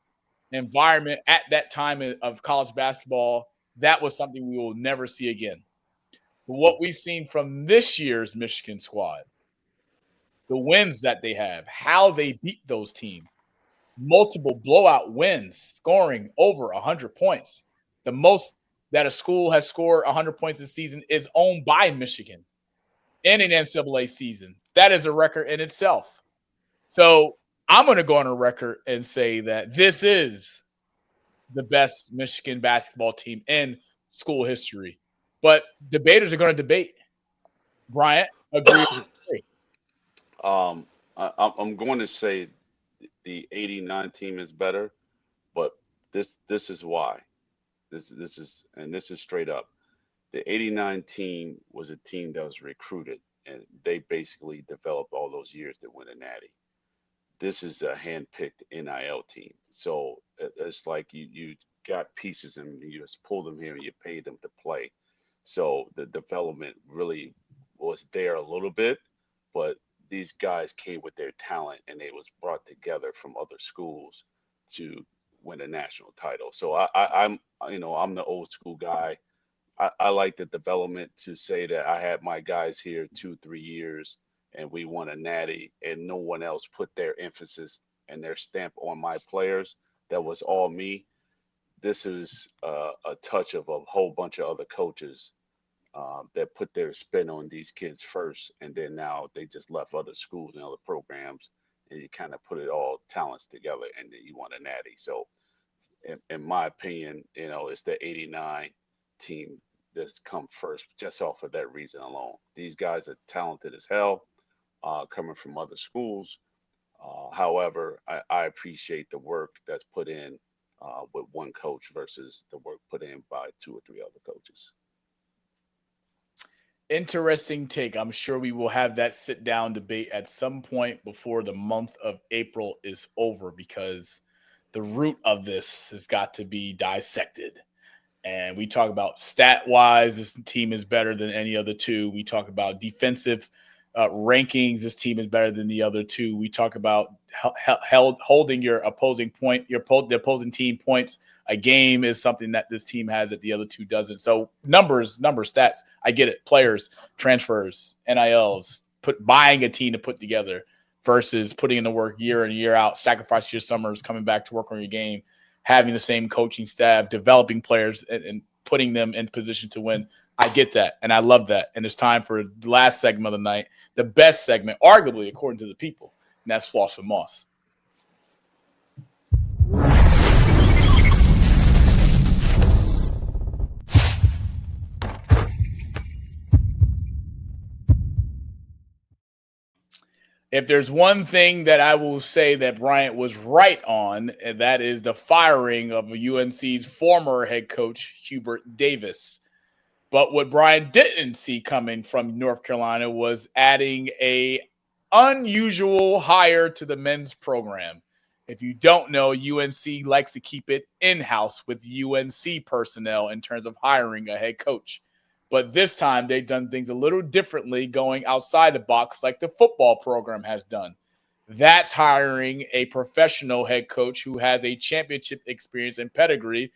environment at that time of college basketball, that was something we will never see again. But what we've seen from this year's Michigan squad, the wins that they have, how they beat those teams, multiple blowout wins, scoring over 100 points. The most that a school has scored 100 points this season is owned by Michigan in an NCAA season. That is a record in itself. So I'm going to go on a record and say that this is the best Michigan basketball team in school history. But debaters are going to debate. Bryant, agree. I'm going to say the 89 team is better, but this is why. This is straight up. The 89 team was a team that was recruited, and they basically developed all those years to win a Natty. This is a hand-picked NIL team. So it's like you got pieces and you just pull them here and you pay them to play. So the development really was there a little bit, but these guys came with their talent and they was brought together from other schools to win a national title. So I'm the old school guy. I like the development to say that I had my guys here 2-3 years and we won a Natty and no one else put their emphasis and their stamp on my players. That was all me. This is a touch of a whole bunch of other coaches that put their spin on these kids first, and then now they just left other schools and other programs, and you kind of put it all talents together, and then you want a Natty. So, in my opinion, it's the '89 team this come first, just off of that reason alone. These guys are talented as hell, coming from other schools. However, I appreciate the work that's put in with one coach versus the work put in by 2 or 3 other coaches. Interesting take. I'm sure we will have that sit down debate at some point before the month of April is over, because the root of this has got to be dissected. And we talk about stat wise, this team is better than any other two. We talk about defensive rankings. This team is better than the other two. We talk about holding your opposing the opposing team points a game is something that this team has that the other two doesn't. So numbers, stats, I get it. Players, transfers, NILs, buying a team to put together versus putting in the work year in, year out, sacrificing your summers, coming back to work on your game, having the same coaching staff, developing players, and putting them in position to win. I get that, and I love that. And it's time for the last segment of the night, the best segment, arguably, according to the people, and that's Floss with Moss. If there's one thing that I will say that Bryant was right on, and that is the firing of UNC's former head coach, Hubert Davis. But what Bryant didn't see coming from North Carolina was adding a unusual hire to the men's program. If you don't know, UNC likes to keep it in-house with UNC personnel in terms of hiring a head coach. But this time they've done things a little differently, going outside the box like the football program has done. That's hiring a professional head coach who has a championship experience and pedigree,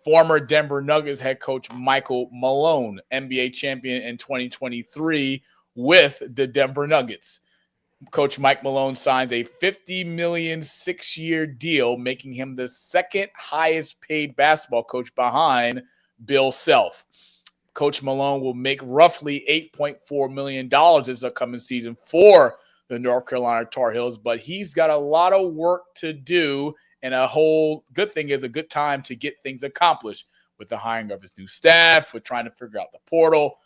former Denver Nuggets head coach Michael Malone, NBA champion in 2023 with the Denver Nuggets. Coach Mike Malone signs a $50 million 6-year deal, making him the second highest paid basketball coach behind Bill Self. Coach Malone will make roughly $8.4 million this upcoming season for the North Carolina Tar Heels, but he's got a lot of work to do, and a whole good thing is a good time to get things accomplished with the hiring of his new staff, with trying to figure out the portal.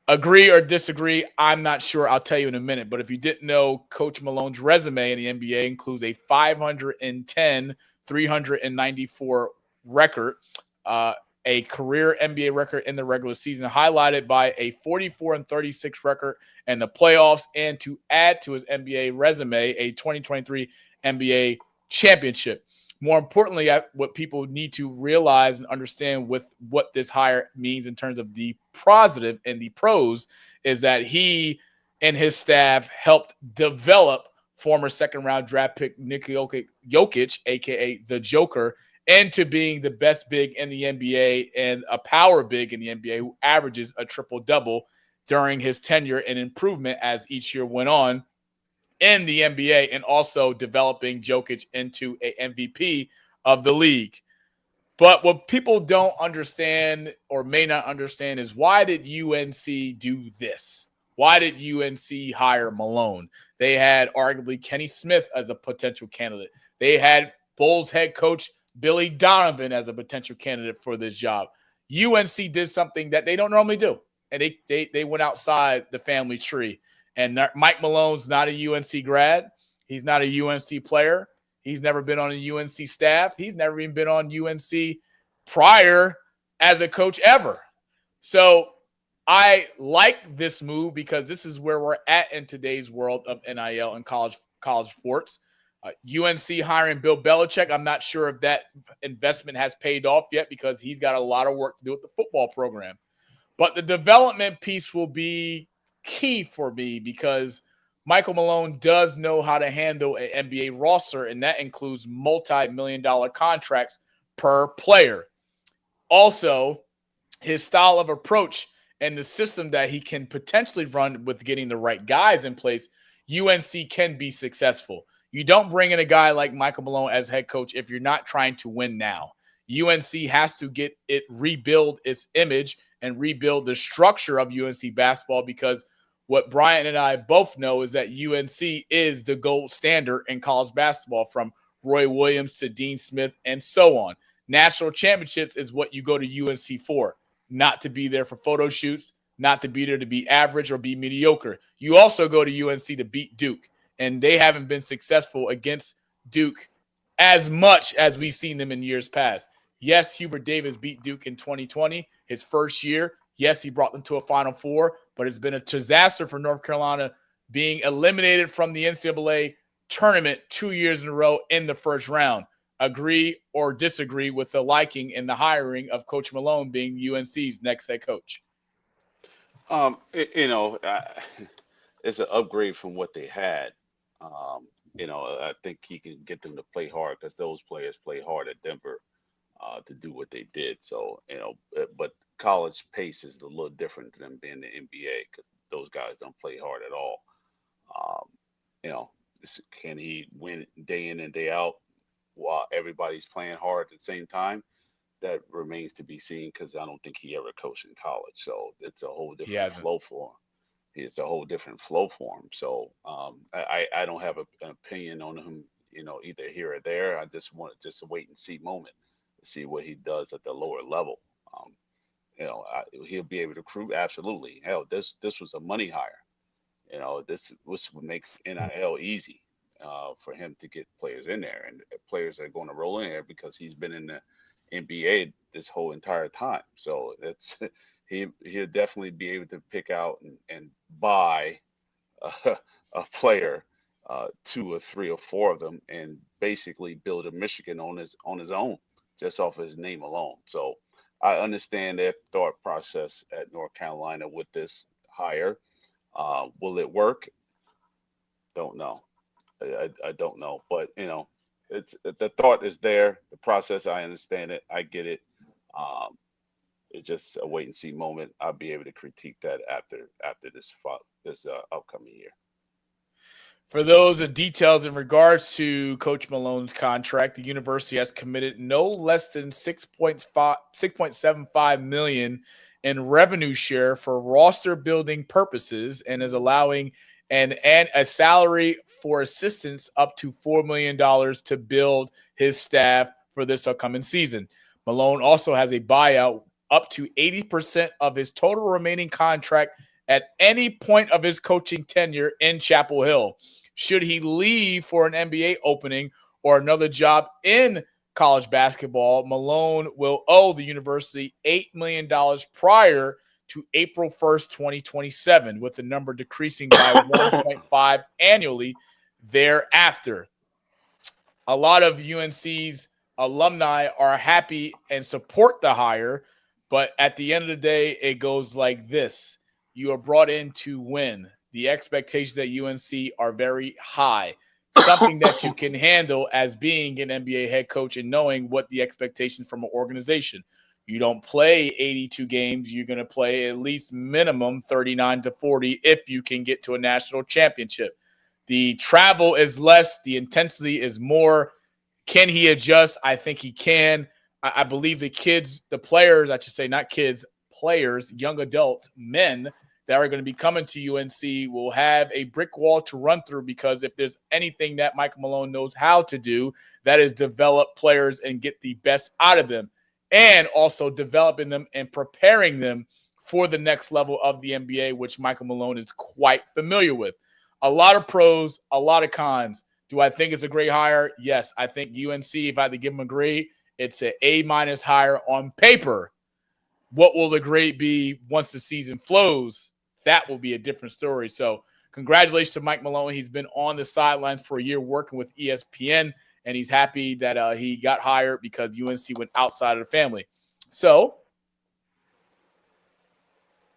Agree or disagree, I'm not sure. I'll tell you in a minute. But if you didn't know, Coach Malone's resume in the NBA includes a 510, 394 record, a career NBA record in the regular season, highlighted by a 44-36 record in the playoffs, and to add to his NBA resume, a 2023 NBA championship. More importantly, what people need to realize and understand with what this hire means in terms of the positive and the pros is that he and his staff helped develop former second-round draft pick Nikola Jokic, a.k.a. the Joker, into being the best big in the NBA and a power big in the NBA who averages a triple-double during his tenure, and improvement as each year went on in the NBA, and also developing Jokic into an MVP of the league. But what people don't understand or may not understand is, why did UNC do this? Why did UNC hire Malone? They had arguably Kenny Smith as a potential candidate. They had Bulls head coach Billy Donovan as a potential candidate for this job. UNC did something that they don't normally do, and they went outside the family tree. And Mike Malone's not a UNC grad. He's not a UNC player. He's never been on a UNC staff. He's never even been on UNC prior as a coach ever. So I like this move because this is where we're at in today's world of NIL and college sports. UNC hiring Bill Belichick, I'm not sure if that investment has paid off yet, because he's got a lot of work to do with the football program. But the development piece will be key for me, because Michael Malone does know how to handle an NBA roster, and that includes multi-million-dollar contracts per player. Also, his style of approach and the system that he can potentially run with getting the right guys in place, UNC can be successful. You don't bring in a guy like Michael Malone as head coach if you're not trying to win now. UNC has to rebuild its image and rebuild the structure of UNC basketball, because what Bryant and I both know is that UNC is the gold standard in college basketball, from Roy Williams to Dean Smith and so on. National championships is what you go to UNC for. not to be there for photo shoots, not to be there to be average or be mediocre. You also go to UNC to beat Duke, and they haven't been successful against Duke as much as we've seen them in years past. Yes, Hubert Davis beat Duke in 2020, his first year. Yes, he brought them to a Final Four, but it's been a disaster for North Carolina being eliminated from the NCAA tournament 2 years in a row in the first round. Agree or disagree with the liking and the hiring of Coach Malone being UNC's next head coach? It's an upgrade from what they had. I think he can get them to play hard because those players play hard at Denver to do what they did. So, but college pace is a little different than being the NBA because those guys don't play hard at all. Can he win day in and day out while everybody's playing hard at the same time? That remains to be seen because I don't think he ever coached in college. So it's a whole different flow for him. It's a whole different flow for him. So I don't have an opinion on him, either here or there. I just want just a wait and see moment to see what he does at the lower level. He'll be able to recruit. Absolutely. Hell, this was a money hire. This was what makes NIL easy for him to get players in there, and players are going to roll in there because he's been in the NBA this whole entire time. So he'll definitely be able to pick out and buy a player, 2 or 3 or 4 of them, and basically build a Michigan on his own, just off his name alone. So I understand their thought process at North Carolina with this hire. Will it work? Don't know. I don't know, but it's the thought is there. The process, I understand it. I get it. It's just a wait and see moment. I'll be able to critique that after this upcoming year. For those details in regards to Coach Malone's contract, the university has committed no less than $6.75 million in revenue share for roster building purposes, and is allowing a salary for assistants up to $4 million to build his staff for this upcoming season. Malone also has a buyout up to 80% of his total remaining contract at any point of his coaching tenure in Chapel Hill. Should he leave for an NBA opening or another job in college basketball, Malone will owe the university $8 million prior to April 1st, 2027, with the number decreasing by 1.5 annually thereafter. A lot of UNC's alumni are happy and support the hire, but at the end of the day, it goes like this. You are brought in to win. The expectations at UNC are very high, something that you can handle as being an NBA head coach and knowing what the expectations from an organization. You don't play 82 games. You're going to play at least minimum 39 to 40 if you can get to a national championship. The travel is less. The intensity is more. Can he adjust? I think he can. I believe the players, I should say, not kids, players, young adults, men that are going to be coming to UNC will have a brick wall to run through, because if there's anything that Michael Malone knows how to do, that is develop players and get the best out of them, and also developing them and preparing them for the next level of the NBA, which Michael Malone is quite familiar with. A lot of pros, a lot of cons. Do I think it's a great hire? Yes. I think UNC, if I had to give them a grade, it's an A- hire on paper. What will the grade be once the season flows? That will be a different story. So congratulations to Mike Malone. He's been on the sidelines for a year working with ESPN, and he's happy that he got hired because UNC went outside of the family. So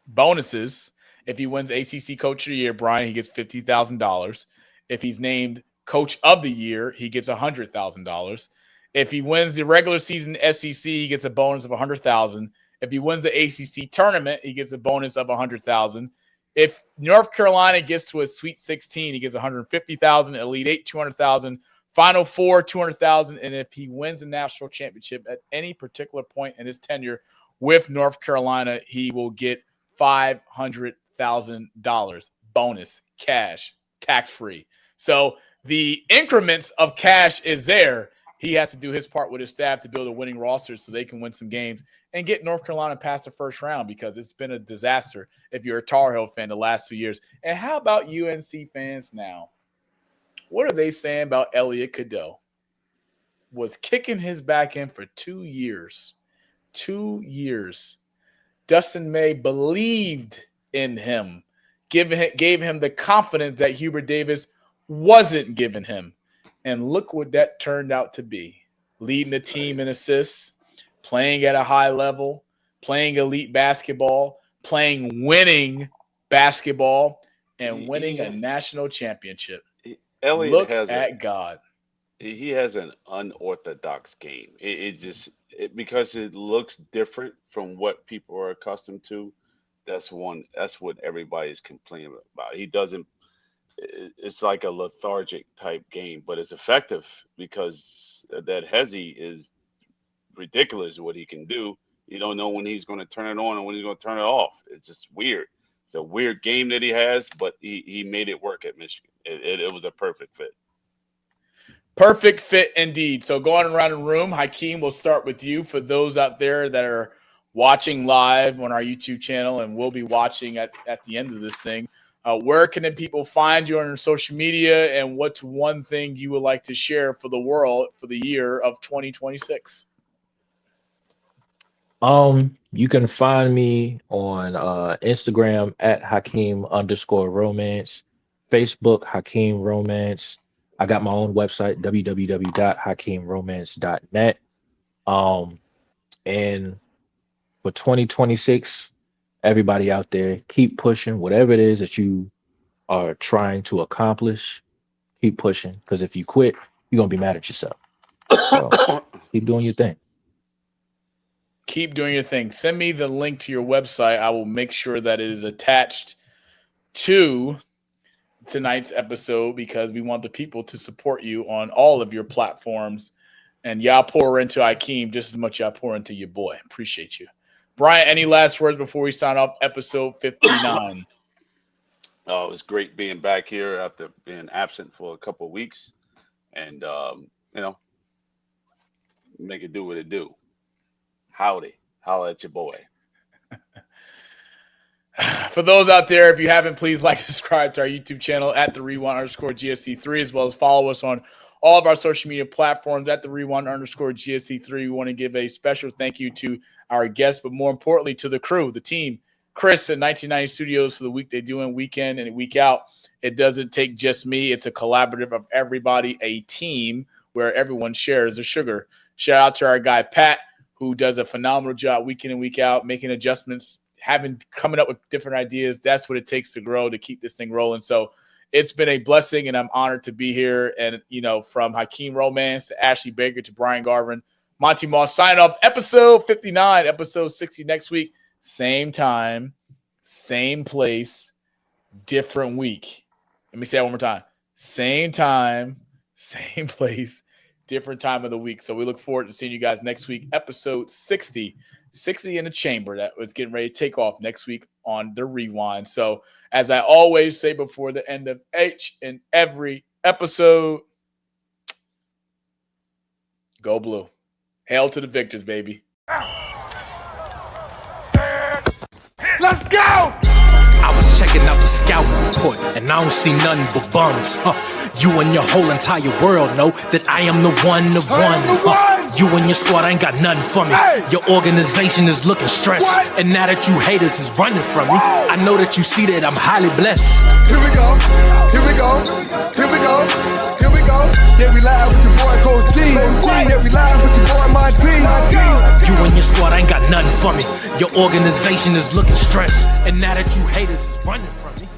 bonuses. If he wins ACC Coach of the Year, Bryant, he gets $50,000. If he's named Coach of the Year, he gets $100,000. If he wins the regular season SEC, he gets a bonus of $100,000. If he wins the ACC tournament, he gets a bonus of $100,000. If North Carolina gets to a Sweet 16, he gets $150,000. Elite 8, $200,000. Final Four, $200,000. And if he wins the national championship at any particular point in his tenure with North Carolina, he will get $500,000 bonus, cash, tax-free. So the increments of cash is there. he has to do his part with his staff to build a winning roster so they can win some games and get North Carolina past the first round, because it's been a disaster if you're a Tar Heel fan the last 2 years. And how about UNC fans now? What are they saying about Elliot Cadeau? Was kicking his back in for 2 years. 2 years. Dustin May believed in him, gave him the confidence that Hubert Davis wasn't giving him. And look what that turned out to be. Leading the team in assists, playing at a high level, playing elite basketball, playing winning basketball, and winning a national championship. Elliot look has at God. He has an unorthodox game. Because it looks different from what people are accustomed to. That's what everybody's complaining about. He doesn't. It's like a lethargic type game, but it's effective because that Hezzy is ridiculous what he can do. You don't know when he's going to turn it on and when he's going to turn it off. It's just weird. It's a weird game that he has, but he made it work at Michigan. It was a perfect fit. Perfect fit indeed. So going around the room, Hakeem, we'll start with you. For those out there that are watching live on our YouTube channel and will be watching at the end of this thing, where can the people find you on social media, and what's one thing you would like to share for the world for the year of 2026? You can find me on Instagram at Hakeem_romance, Facebook Hakeem Romance. I got my own website, www.hakeemromance.net. And for 2026, everybody out there, keep pushing whatever it is that you are trying to accomplish. Keep pushing, because if you quit, you're gonna be mad at yourself. So keep doing your thing. Keep doing your thing. Send me the link to your website. I will make sure that it is attached to tonight's episode, because we want the people to support you on all of your platforms. And y'all pour into Hakeem just as much y'all pour into your boy. Appreciate you. Bryant, any last words before we sign off episode 59? Oh, it was great being back here after being absent for a couple of weeks. And, make it do what it do. Howdy. Holla at your boy. For those out there, if you haven't, please like, subscribe to our YouTube channel at @the_GSC3, as well as follow us on all of our social media platforms at @the_GSC3. We want to give a special thank you to our guests, but more importantly to the crew, the team, Chris at 1990 Studios for the week they do in weekend and week out. It doesn't take just me. It's a collaborative of everybody, a team where everyone shares the sugar. Shout out to our guy, Pat, who does a phenomenal job week in and week out, making adjustments, coming up with different ideas. That's what it takes to grow, to keep this thing rolling. So it's been a blessing, and I'm honored to be here. And, from Hakeem Romance to Ashley Baker to Brian Garvin, Monty Moss, sign off. Episode 59, episode 60 next week. Same time, same place, different week. Let me say that one more time. Same time, same place, different time of the week. So we look forward to seeing you guys next week. Episode 60 in the chamber. That was getting ready to take off next week on The Rewind. So as I always say before the end of each and every episode, go blue. Hail to the victors, baby. Let's go! I was checking out the scouting report, and I don't see nothing but bums. You and your whole entire world know that I am the one. You and your squad ain't got nothing for me. Your organization is looking stressed, and now that you haters is running from me, I know that you see that I'm highly blessed. Here we go, here we go, here we go, here we go. Yeah, we live with your boy Coach G. Yeah, we live with your boy my team. You and your squad ain't got nothing for me. Your organization is looking stressed, and now that you haters is running from me,